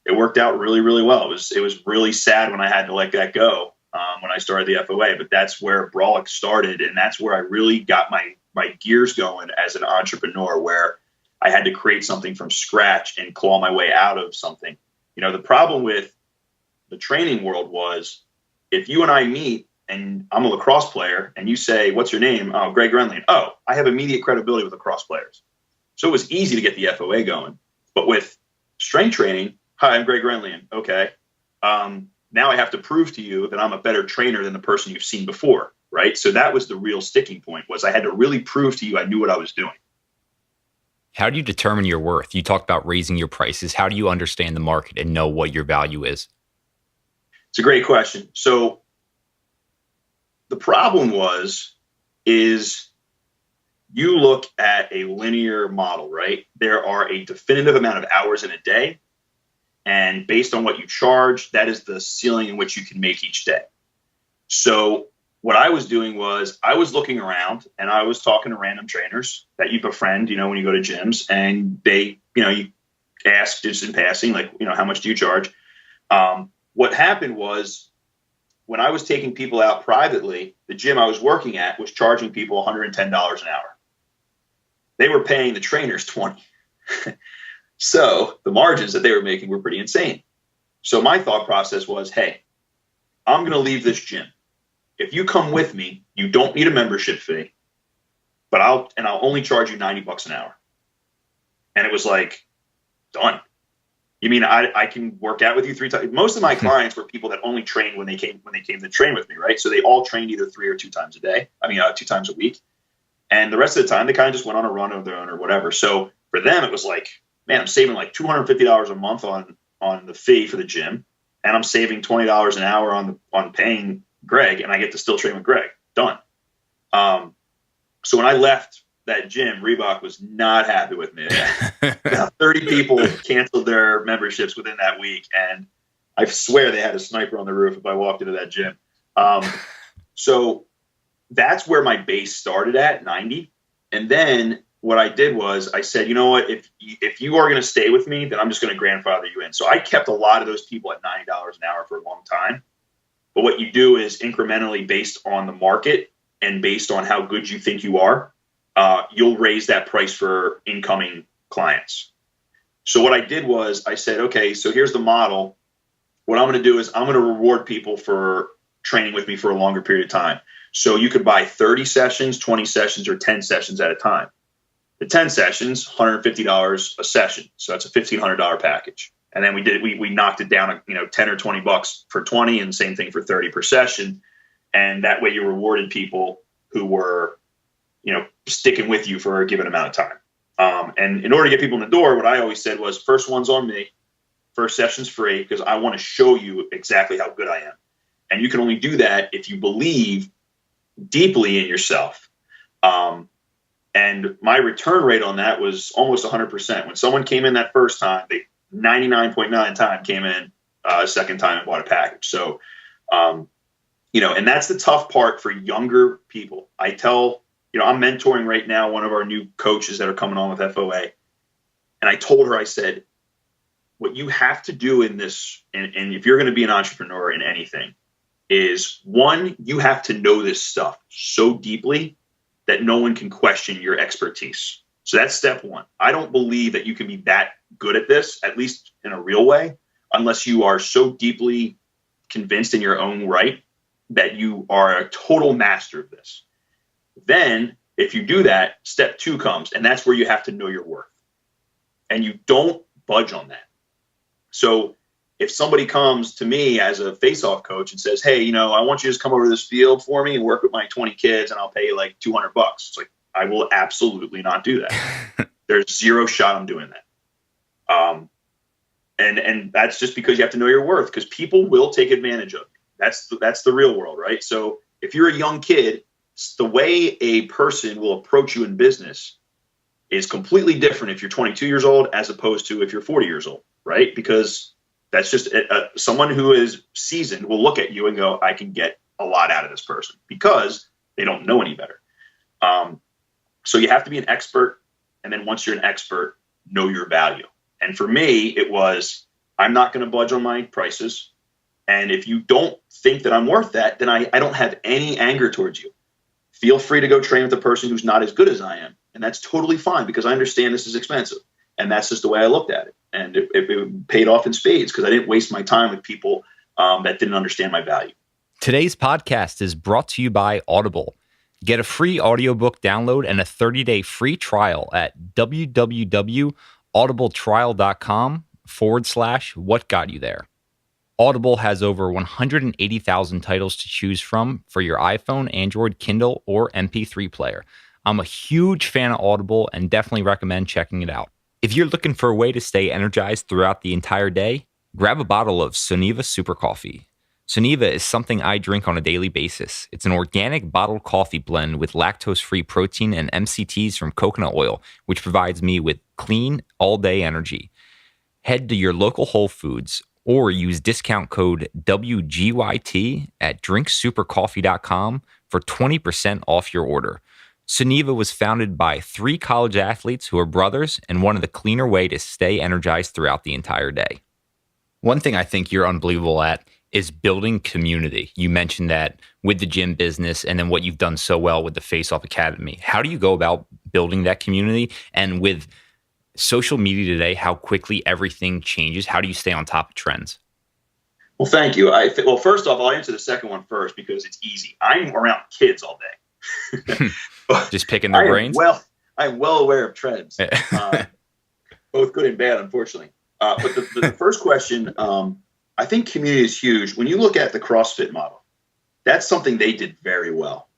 it worked out really, really well. It was really sad when I had to let that go when I started the FOA, but that's where Brawlic started. And that's where I really got my gears going as an entrepreneur, where I had to create something from scratch and claw my way out of something. The problem with the training world was if you and I meet and I'm a lacrosse player and you say, what's your name? Oh, Greg Gurenlian. Oh, I have immediate credibility with lacrosse players. So it was easy to get the FOA going. But with strength training, hi, I'm Greg Gurenlian. Okay. Now I have to prove to you that I'm a better trainer than the person you've seen before, right? So that was the real sticking point, was I had to really prove to you I knew what I was doing. How do you determine your worth? You talked about raising your prices. How do you understand the market and know what your value is? It's a great question. So the problem is you look at a linear model, right? There are a definitive amount of hours in a day. And based on what you charge, that is the ceiling in which you can make each day. So what I was doing was I was looking around and I was talking to random trainers that you befriend, when you go to gyms, and they, you ask just in passing, like, how much do you charge? What happened was when I was taking people out privately, the gym I was working at was charging people $110 an hour. They were paying the trainers $20. So the margins that they were making were pretty insane. So my thought process was, hey, I'm going to leave this gym. If you come with me, you don't need a membership fee, but I'll only charge you $90 an hour. And it was like, done. You mean I can work out with you 3 times? Most of my clients were people that only trained when they came to train with me, right? So they all trained either 3 or 2 times a day. 2 times a week. And the rest of the time, they kind of just went on a run of their own or whatever. So for them, it was like, man, I'm saving like $250 a month on the fee for the gym, and I'm saving $20 an hour on paying Greg, and I get to still train with Greg. Done. So when I left that gym, Reebok was not happy with me. About 30 people canceled their memberships within that week, and I swear they had a sniper on the roof if I walked into that gym. So that's where my base started at, 90. And then what I did was I said, you know what, if you are going to stay with me, then I'm just going to grandfather you in. So I kept a lot of those people at $90 an hour for a long time. But what you do is incrementally based on the market and based on how good you think you are, you'll raise that price for incoming clients. So what I did was I said, okay, so here's the model. What I'm going to do is I'm going to reward people for training with me for a longer period of time. So you could buy 30 sessions, 20 sessions, or 10 sessions at a time. The 10 sessions, $150 a session. So that's a $1,500 package. And then we knocked it down, 10 or 20 bucks for 20, and same thing for 30 per session. And that way you rewarded people who were, sticking with you for a given amount of time. And in order to get people in the door, what I always said was, first one's on me, first session's free, because I want to show you exactly how good I am. And you can only do that if you believe deeply in yourself. And my return rate on that was almost 100%. When someone came in that first time, they 99.9 time came in a second time and bought a package. So, and that's the tough part for younger people. I tell, I'm mentoring right now one of our new coaches that are coming on with FOA. And I told her, I said, what you have to do in this, and if you're going to be an entrepreneur in anything, is one, you have to know this stuff so deeply that no one can question your expertise. So that's step one. I don't believe that you can be that good at this, at least in a real way, unless you are so deeply convinced in your own right that you are a total master of this. Then if you do that, step two comes, and that's where you have to know your worth. And you don't budge on that. So if somebody comes to me as a face-off coach and says, hey, I want you to just come over to this field for me and work with my 20 kids and I'll pay you like $200. It's like, I will absolutely not do that. There's zero shot I'm doing that. And that's just because you have to know your worth, because people will take advantage of you. That's the real world, right? So if you're a young kid, the way a person will approach you in business is completely different if you're 22 years old as opposed to if you're 40 years old, right? Because that's just someone who is seasoned will look at you and go, I can get a lot out of this person, because they don't know any better. So you have to be an expert. And then once you're an expert, know your value. And for me, it was, I'm not going to budge on my prices. And if you don't think that I'm worth that, then I don't have any anger towards you. Feel free to go train with a person who's not as good as I am. And that's totally fine, because I understand this is expensive. And that's just the way I looked at it. And it paid off in spades, because I didn't waste my time with people that didn't understand my value. Today's podcast is brought to you by Audible. Get a free audiobook download and a 30-day free trial at www.audibletrial.com/whatgotyouThere. Audible has over 180,000 titles to choose from for your iPhone, Android, Kindle, or MP3 player. I'm a huge fan of Audible and definitely recommend checking it out. If you're looking for a way to stay energized throughout the entire day, grab a bottle of Soniva Super Coffee. Soniva is something I drink on a daily basis. It's an organic bottled coffee blend with lactose-free protein and MCTs from coconut oil, which provides me with clean, all-day energy. Head to your local Whole Foods or use discount code WGYT at drinksupercoffee.com for 20% off your order. Soniva was founded by 3 college athletes who are brothers and wanted a cleaner way to stay energized throughout the entire day. One thing I think you're unbelievable at is building community. You mentioned that with the gym business and then what you've done so well with the Face Off Academy. How do you go about building that community? And with social media today, how quickly everything changes, how do you stay on top of trends? Well, thank you. Well, first off, I'll answer the second one first because it's easy. I'm around kids all day. Just picking their brains? I'm well aware of trends, both good and bad, unfortunately. But the first question, I think community is huge. When you look at the CrossFit model, that's something they did very well.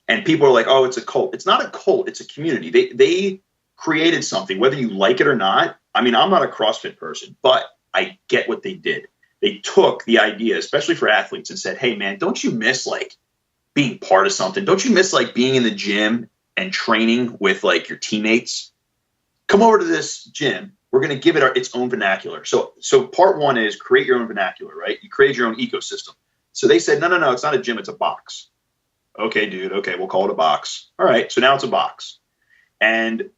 And people are like, oh, it's a cult. It's not a cult. It's a community. They created something, whether you like it or not. I mean, I'm not a CrossFit person, but I get what they did. They took the idea, especially for athletes, and said, hey, man, don't you miss like being part of something? Don't you miss like being in the gym and training with like your teammates, come over to this gym. We're going to give it its own vernacular. So part one is create your own vernacular, right? You create your own ecosystem. So they said, no, it's not a gym, it's a box. Okay, dude. Okay, we'll call it a box. All right, so now it's a box. And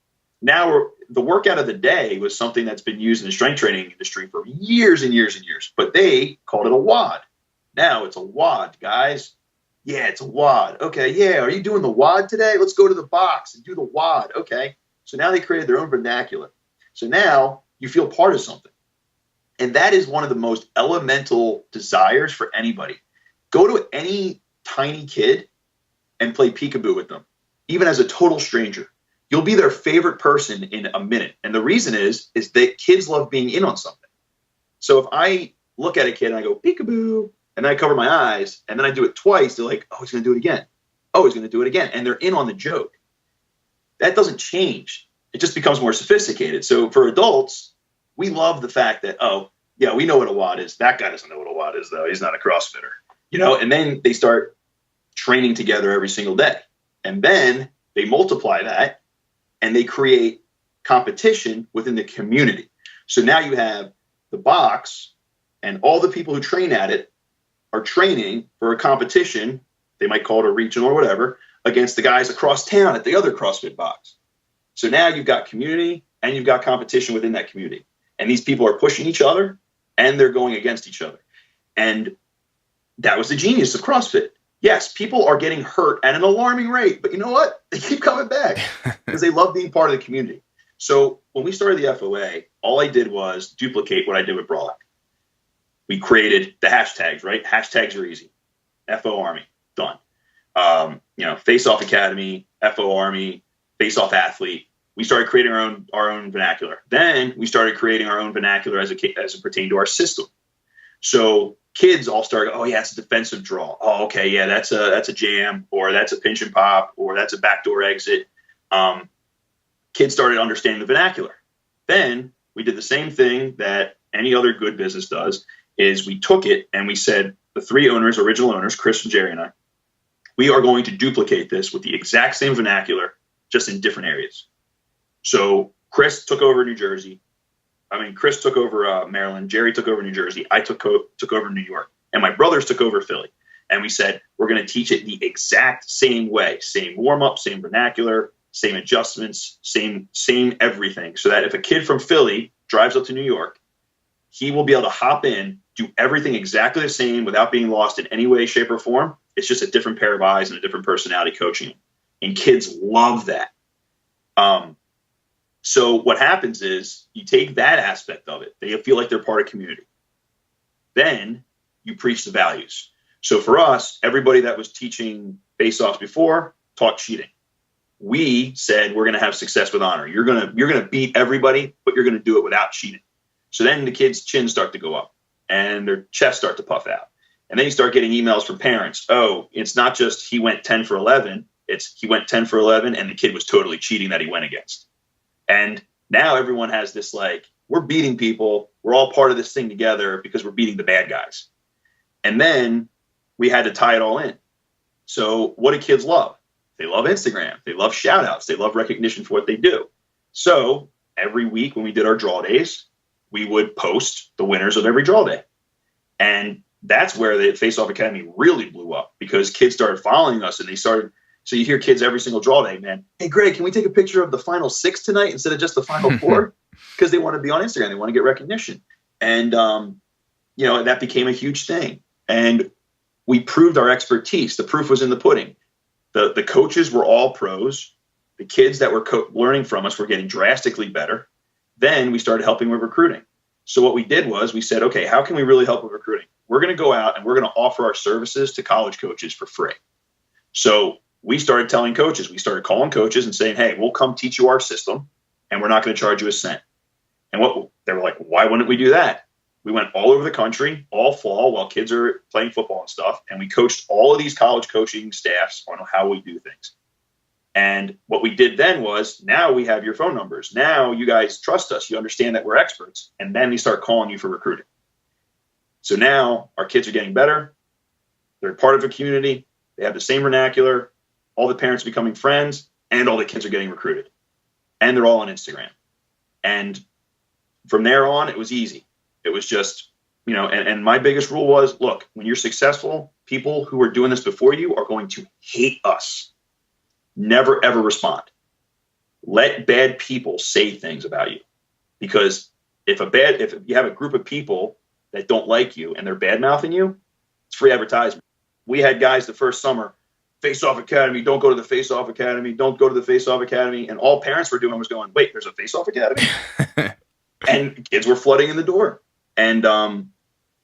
now the workout of the day was something that's been used in the strength training industry for years and years and years, but they called it a WOD. Now it's a WOD, guys. Yeah, it's a WOD. Okay, yeah, are you doing the WOD today? Let's go to the box and do the WOD. Okay, so now they created their own vernacular. So now you feel part of something. And that is one of the most elemental desires for anybody. Go to any tiny kid and play peekaboo with them, even as a total stranger. You'll be their favorite person in a minute. And the reason is that kids love being in on something. So if I look at a kid and I go, peekaboo, and then I cover my eyes, and then I do it twice, they're like, oh, he's going to do it again. Oh, he's going to do it again. And they're in on the joke. That doesn't change. It just becomes more sophisticated. So for adults, we love the fact that, oh, yeah, we know what a WOD is. That guy doesn't know what a WOD is, though. He's not a CrossFitter. And then they start training together every single day. And then they multiply that and they create competition within the community. So now you have the box and all the people who train at it are training for a competition. They might call it a regional or whatever against the guys across town at the other CrossFit box. So now you've got community and you've got competition within that community. And these people are pushing each other and they're going against each other. And that was the genius of CrossFit. Yes, people are getting hurt at an alarming rate, but you know what? They keep coming back because they love being part of the community. So when we started the FOA, all I did was duplicate what I did with Brawley. We created the hashtags, right? Hashtags are easy. FO Army, done. Face Off Academy, FO Army, Face Off Athlete. We started creating our own vernacular. Then we started creating our own vernacular as it pertained to our system. So kids all started, oh yeah, it's a defensive draw. Oh, okay, yeah, that's a jam, or that's a pinch and pop, or that's a backdoor exit. Kids started understanding the vernacular. Then we did the same thing that any other good business does, is we took it and we said, the three owners, original owners, Chris and Jerry and I, we are going to duplicate this with the exact same vernacular, just in different areas. So Chris took over Chris took over Maryland. Jerry took over New Jersey. I took over New York. And my brothers took over Philly. And we said, we're going to teach it the exact same way. Same warm-up, same vernacular, same adjustments, same everything. So that if a kid from Philly drives up to New York, he will be able to hop in, do everything exactly the same without being lost in any way, shape, or form. It's just a different pair of eyes and a different personality coaching him. And kids love that. So what happens is you take that aspect of it. They feel like they're part of community. Then you preach the values. So for us, everybody that was teaching face-offs before taught cheating. We said we're going to have success with honor. You're going to beat everybody, but you're going to do it without cheating. So then the kids' chins start to go up and their chests start to puff out. And then you start getting emails from parents. Oh, it's not just he went 10 for 11. It's he went 10 for 11 and the kid was totally cheating that he went against. And now everyone has this like, we're beating people. We're all part of this thing together because we're beating the bad guys. And then we had to tie it all in. So what do kids love? They love Instagram. They love shout outs. They love recognition for what they do. So every week when we did our draw days, we would post the winners of every draw day. And that's where the Face Off Academy really blew up because kids started following us and they started. So you hear kids every single draw day, man. Hey, Greg, can we take a picture of the final 6 tonight instead of just the final 4? Because they want to be on Instagram. They want to get recognition. And, that became a huge thing. And we proved our expertise. The proof was in the pudding. The coaches were all pros. The kids that were learning from us were getting drastically better. Then we started helping with recruiting. So what we did was we said, okay, how can we really help with recruiting? We're going to go out and we're going to offer our services to college coaches for free. So we started telling coaches, we started calling coaches and saying, hey, we'll come teach you our system and we're not going to charge you a cent. And they were like, why wouldn't we do that? We went all over the country all fall while kids are playing football and stuff. And we coached all of these college coaching staffs on how we do things. And what we did then was now we have your phone numbers. Now you guys trust us. You understand that we're experts. And then we start calling you for recruiting. So now our kids are getting better. They're part of a community. They have the same vernacular. All the parents are becoming friends. and all the kids are getting recruited, and they're all on Instagram. And from there on, it was easy. It was just, and my biggest rule was, look, when you're successful, people who are doing this before you are going to hate us. Never, ever respond. Let bad people say things about you. Because if you have a group of people that don't like you and they're bad-mouthing you, it's free advertisement. We had guys the first summer, Face-Off Academy, don't go to the Face-Off Academy, don't go to the Face-Off Academy. And all parents were doing was going, wait, there's a Face-Off Academy? And kids were flooding in the door. And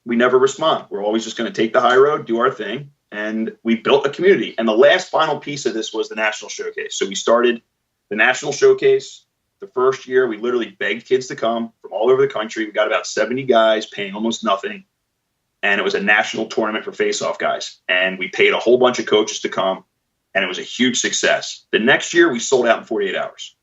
we never respond. We're always just going to take the high road, do our thing. And we built a community. And the last final piece of this was the National Showcase. So we started the National Showcase. The first year, we literally begged kids to come from all over the country. We got about 70 guys paying almost nothing. And it was a national tournament for face-off guys. And we paid a whole bunch of coaches to come. And it was a huge success. The next year, we sold out in 48 hours.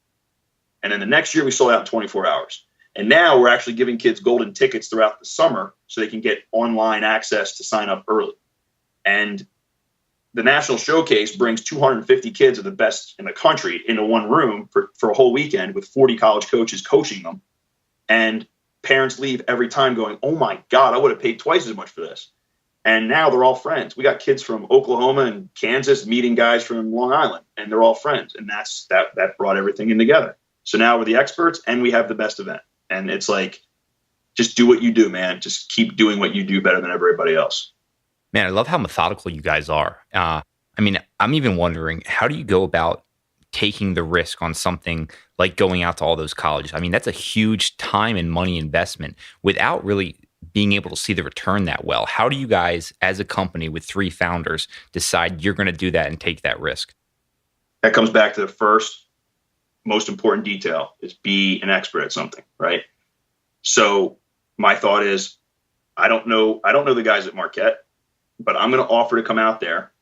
And then the next year, we sold out in 24 hours. And now we're actually giving kids golden tickets throughout the summer so they can get online access to sign up early. And the National Showcase brings 250 kids of the best in the country into one room for a whole weekend with 40 college coaches coaching them. And parents leave every time going, oh my God, I would have paid twice as much for this. And now they're all friends. We got kids from Oklahoma and Kansas meeting guys from Long Island, and they're all friends. And that brought everything in together. So now we're the experts and we have the best event. And it's like, just do what you do, man. Just keep doing what you do better than everybody else. Man, I love how methodical you guys are. I'm even wondering, how do you go about taking the risk on something like going out to all those colleges? I mean, that's a huge time and money investment without really being able to see the return that well. How do you guys, as a company with 3 founders, decide you're going to do that and take that risk? That comes back to the first most important detail, is be an expert at something, right? So my thought is, I don't know the guys at Marquette, but I'm going to offer to come out there,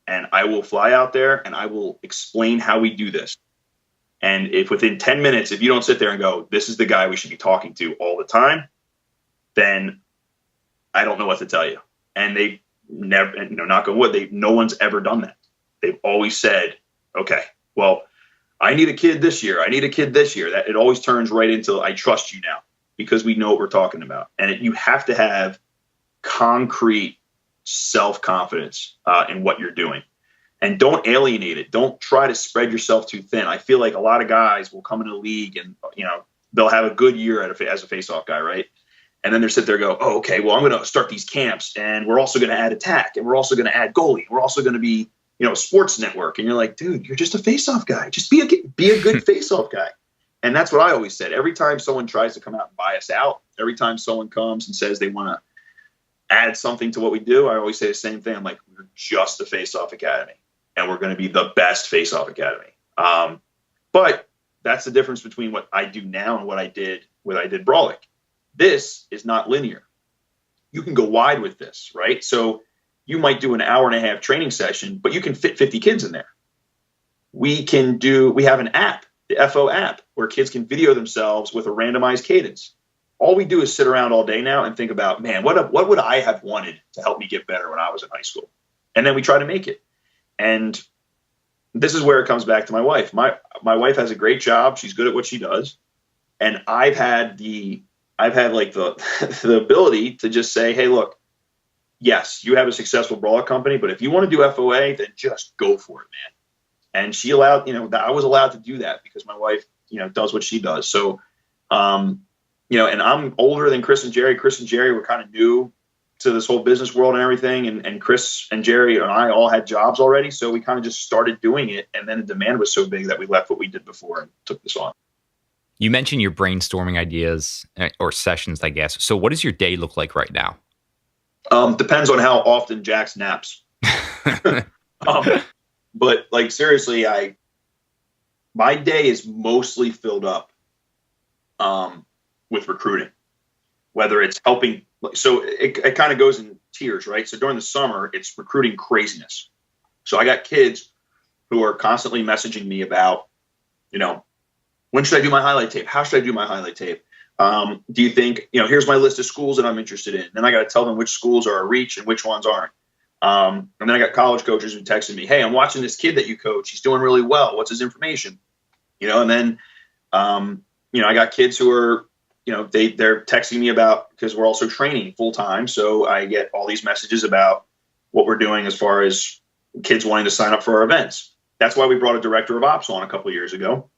and I will fly out there and I will explain how we do this. And if within 10 minutes, if you don't sit there and go, this is the guy we should be talking to all the time, then I don't know what to tell you. And they never, knock on wood, no one's ever done that. They've always said, okay, well, I need a kid this year. I need a kid this year. That it always turns right into, I trust you now, because we know what we're talking about. And you have to have concrete self-confidence in what you're doing. And don't alienate it. Don't try to spread yourself too thin. I feel like a lot of guys will come into the league and, they'll have a good year as a face-off guy, right? And then they sit there and go, oh, okay, well, I'm going to start these camps, and we're also going to add attack, and we're also going to add goalie. We're also going to be, sports network. And you're like, dude, you're just a face-off guy. Just be a good face-off guy. And that's what I always said. Every time someone tries to come out and buy us out, every time someone comes and says they want to add something to what we do, I always say the same thing. I'm like, we're just a face-off academy, and we're going to be the best face-off academy. But that's the difference between what I do now and what I did Brawlick. This is not linear. You can go wide with this, right? So you might do an hour and a half training session, but you can fit 50 kids in there. We have an app, the FO app, where kids can video themselves with a randomized cadence. All we do is sit around all day now and think about, man, what would I have wanted to help me get better when I was in high school? And then we try to make it. And this is where it comes back to my wife. My wife has a great job. She's good at what she does. And I've had like the ability to just say, hey, look, yes, you have a successful brawler company, but if you want to do FOA, then just go for it, man. And she allowed, I was allowed to do that because my wife, does what she does. So, and I'm older than Chris and Jerry. Chris and Jerry were kind of new to this whole business world and everything. And Chris and Jerry and I all had jobs already. So we kind of just started doing it. And then the demand was so big that we left what we did before and took this on. You mentioned your brainstorming ideas or sessions, I guess. So what does your day look like right now? Depends on how often Jax naps. But like, seriously, my day is mostly filled up with recruiting, whether it's helping. So it kind of goes in tiers, right? So during the summer, it's recruiting craziness. So I got kids who are constantly messaging me about, when should I do my highlight tape? How should I do my highlight tape? Do you think, here's my list of schools that I'm interested in. Then I got to tell them which schools are a reach and which ones aren't. And then I got college coaches who texted me, "Hey, I'm watching this kid that you coach. He's doing really well. What's his information?" And then, I got kids who are, they're texting me about, because we're also training full time. So I get all these messages about what we're doing as far as kids wanting to sign up for our events. That's why we brought a director of ops on a couple of years ago.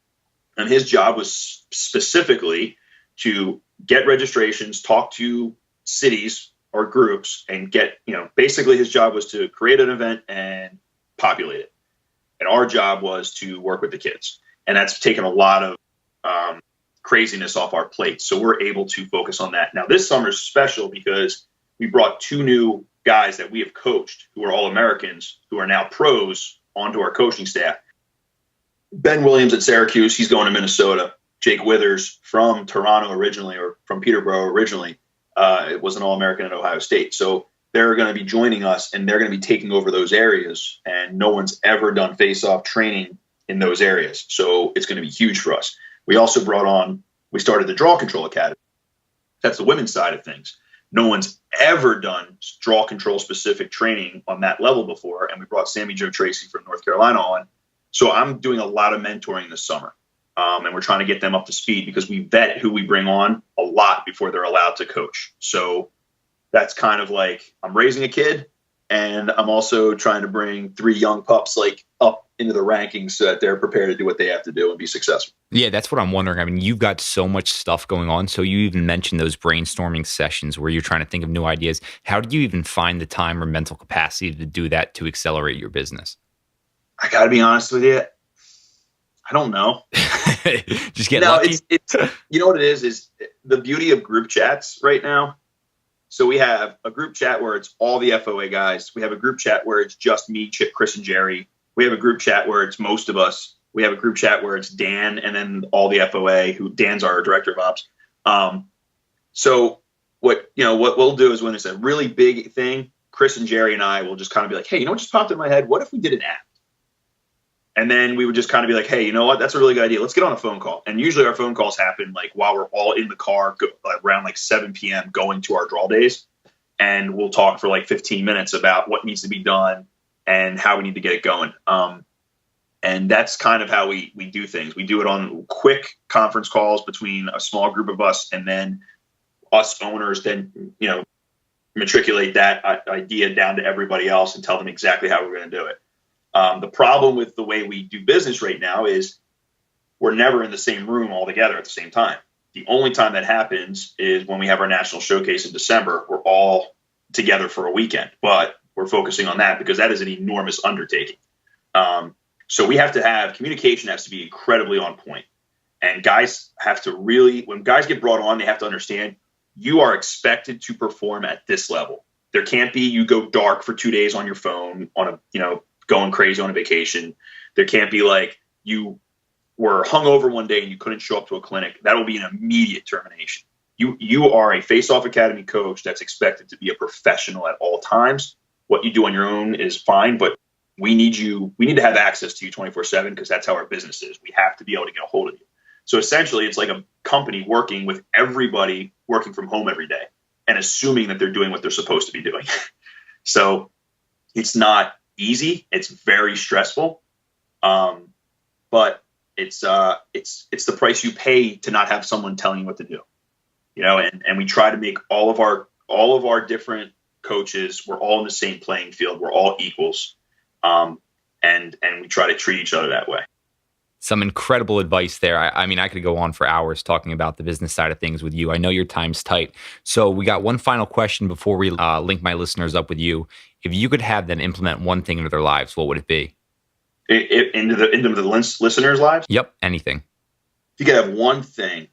And his job was specifically to get registrations, talk to cities or groups, and get, basically his job was to create an event and populate it. And our job was to work with the kids. And that's taken a lot of craziness off our plate. So we're able to focus on that. Now, this summer is special because we brought 2 new guys that we have coached who are all Americans, who are now pros, onto our coaching staff. Ben Williams at Syracuse, he's going to Minnesota. Jake Withers from Toronto originally, or from Peterborough originally, it was an All-American at Ohio State. So they're going to be joining us, and they're going to be taking over those areas. And no one's ever done face-off training in those areas. So it's going to be huge for us. We also we started the Draw Control Academy. That's the women's side of things. No one's ever done draw control specific training on that level before. And we brought Sammy Jo Tracy from North Carolina on. So I'm doing a lot of mentoring this summer. And we're trying to get them up to speed because we vet who we bring on a lot before they're allowed to coach. So that's kind of like, I'm raising a kid, and I'm also trying to bring 3 young pups up into the rankings so that they're prepared to do what they have to do and be successful. Yeah, that's what I'm wondering. I mean, you've got so much stuff going on. So you even mentioned those brainstorming sessions where you're trying to think of new ideas. How did you even find the time or mental capacity to do that to accelerate your business? I got to be honest with you. I don't know. Just get lucky? It's you know what it is the beauty of group chats right now. So we have a group chat where it's all the FOA guys. We have a group chat where it's just me, Chip, Chris, and Jerry. We have a group chat where it's most of us. We have a group chat where it's Dan and then all the FOA, who Dan's our director of ops. So what we'll do is when it's a really big thing, Chris and Jerry and I will just kind of be like, hey, what just popped in my head? What if we did an app? And then we would just kind of be like, hey, you know what? That's a really good idea. Let's get on a phone call. And usually our phone calls happen while we're all in the car around 7 p.m. going to our draw days. And we'll talk for 15 minutes about what needs to be done and how we need to get it going. And that's kind of how we do things. We do it on quick conference calls between a small group of us, and then us owners then, matriculate that idea down to everybody else and tell them exactly how we're going to do it. The problem with the way we do business right now is we're never in the same room all together at the same time. The only time that happens is when we have our national showcase in December. We're all together for a weekend, but we're focusing on that because that is an enormous undertaking. So we have to have communication has to be incredibly on point. And guys have to when guys get brought on, they have to understand you are expected to perform at this level. There can't be you go dark for 2 days on your phone going crazy on a vacation. There can't be you were hungover one day and you couldn't show up to a clinic. That will be an immediate termination. You are a face-off academy coach that's expected to be a professional at all times. What you do on your own is fine, but we need to have access to you 24/7 because that's how our business is. We have to be able to get a hold of you. So essentially it's like a company working with everybody working from home every day and assuming that they're doing what they're supposed to be doing. So it's not easy. It's very stressful. But it's the price you pay to not have someone telling you what to do, and we try to make all of our different coaches, we're all in the same playing field. We're all equals. And we try to treat each other that way. Some incredible advice there. I mean, I could go on for hours talking about the business side of things with you. I know your time's tight. So we got one final question before we link my listeners up with you. If you could have them implement one thing into their lives, what would it be? Into the listeners' lives? Yep, anything. If you could have one thing,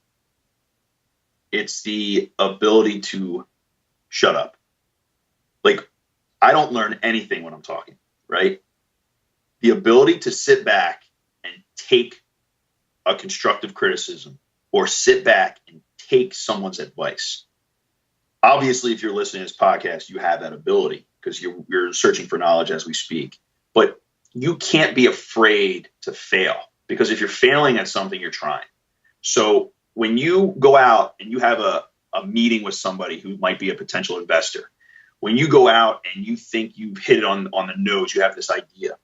it's the ability to shut up. I don't learn anything when I'm talking, right? The ability to sit back and take a constructive criticism or sit back and take someone's advice. Obviously, if you're listening to this podcast, you have that ability because you're searching for knowledge as we speak. But you can't be afraid to fail because if you're failing at something, you're trying. So when you go out and you have a meeting with somebody who might be a potential investor, when you go out and you think you've hit it on the nose, you have this idea.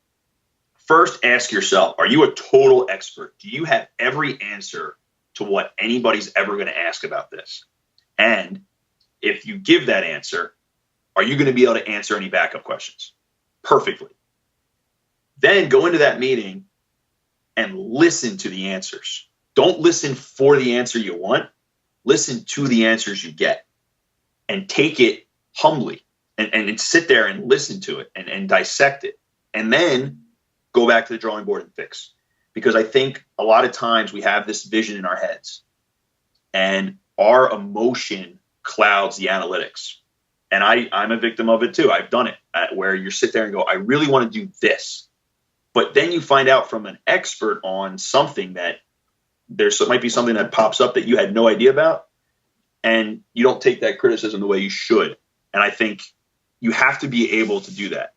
First, ask yourself, are you a total expert? Do you have every answer to what anybody's ever going to ask about this? And if you give that answer, are you going to be able to answer any backup questions perfectly? Then go into that meeting and listen to the answers. Don't listen for the answer you want. Listen to the answers you get and take it humbly and sit there and listen to it and dissect it. And then go back to the drawing board and fix. Because I think a lot of times we have this vision in our heads and our emotion clouds the analytics. And I'm a victim of it too. I've done it where you sit there and go, I really want to do this. But then you find out from an expert on something that might be something that pops up that you had no idea about. And you don't take that criticism the way you should. And I think you have to be able to do that.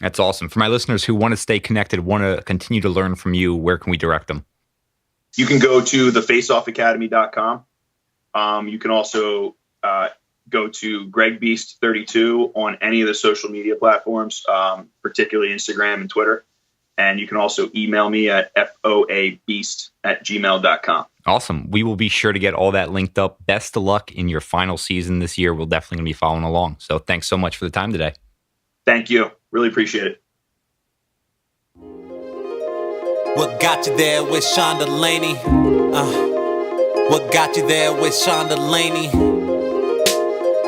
That's awesome. For my listeners who want to stay connected, want to continue to learn from you, where can we direct them? You can go to thefaceoffacademy.com. You can also go to GregBeast32 on any of the social media platforms, particularly Instagram and Twitter. And you can also email me at foabeast@gmail.com. Awesome. We will be sure to get all that linked up. Best of luck in your final season this year. We'll definitely going to be following along. So thanks so much for the time today. Thank you. Really appreciate it. What got you there with Sean DeLaney? What got you there with Sean DeLaney?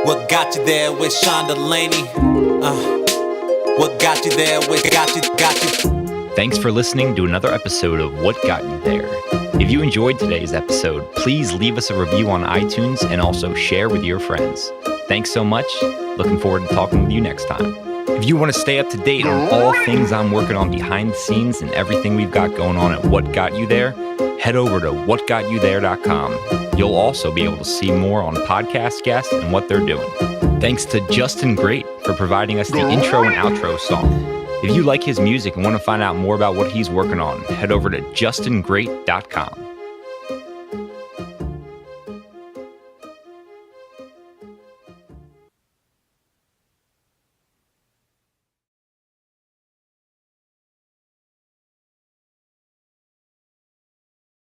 What got you there with Sean DeLaney? What got you there with got you? Thanks for listening to another episode of What Got You There. If you enjoyed today's episode, please leave us a review on iTunes and also share with your friends. Thanks so much. Looking forward to talking with you next time. If you want to stay up to date on all things I'm working on behind the scenes and everything we've got going on at What Got You There, head over to whatgotyouthere.com. You'll also be able to see more on podcast guests and what they're doing. Thanks to Justin Great for providing us the intro and outro song. If you like his music and want to find out more about what he's working on, head over to justingreat.com.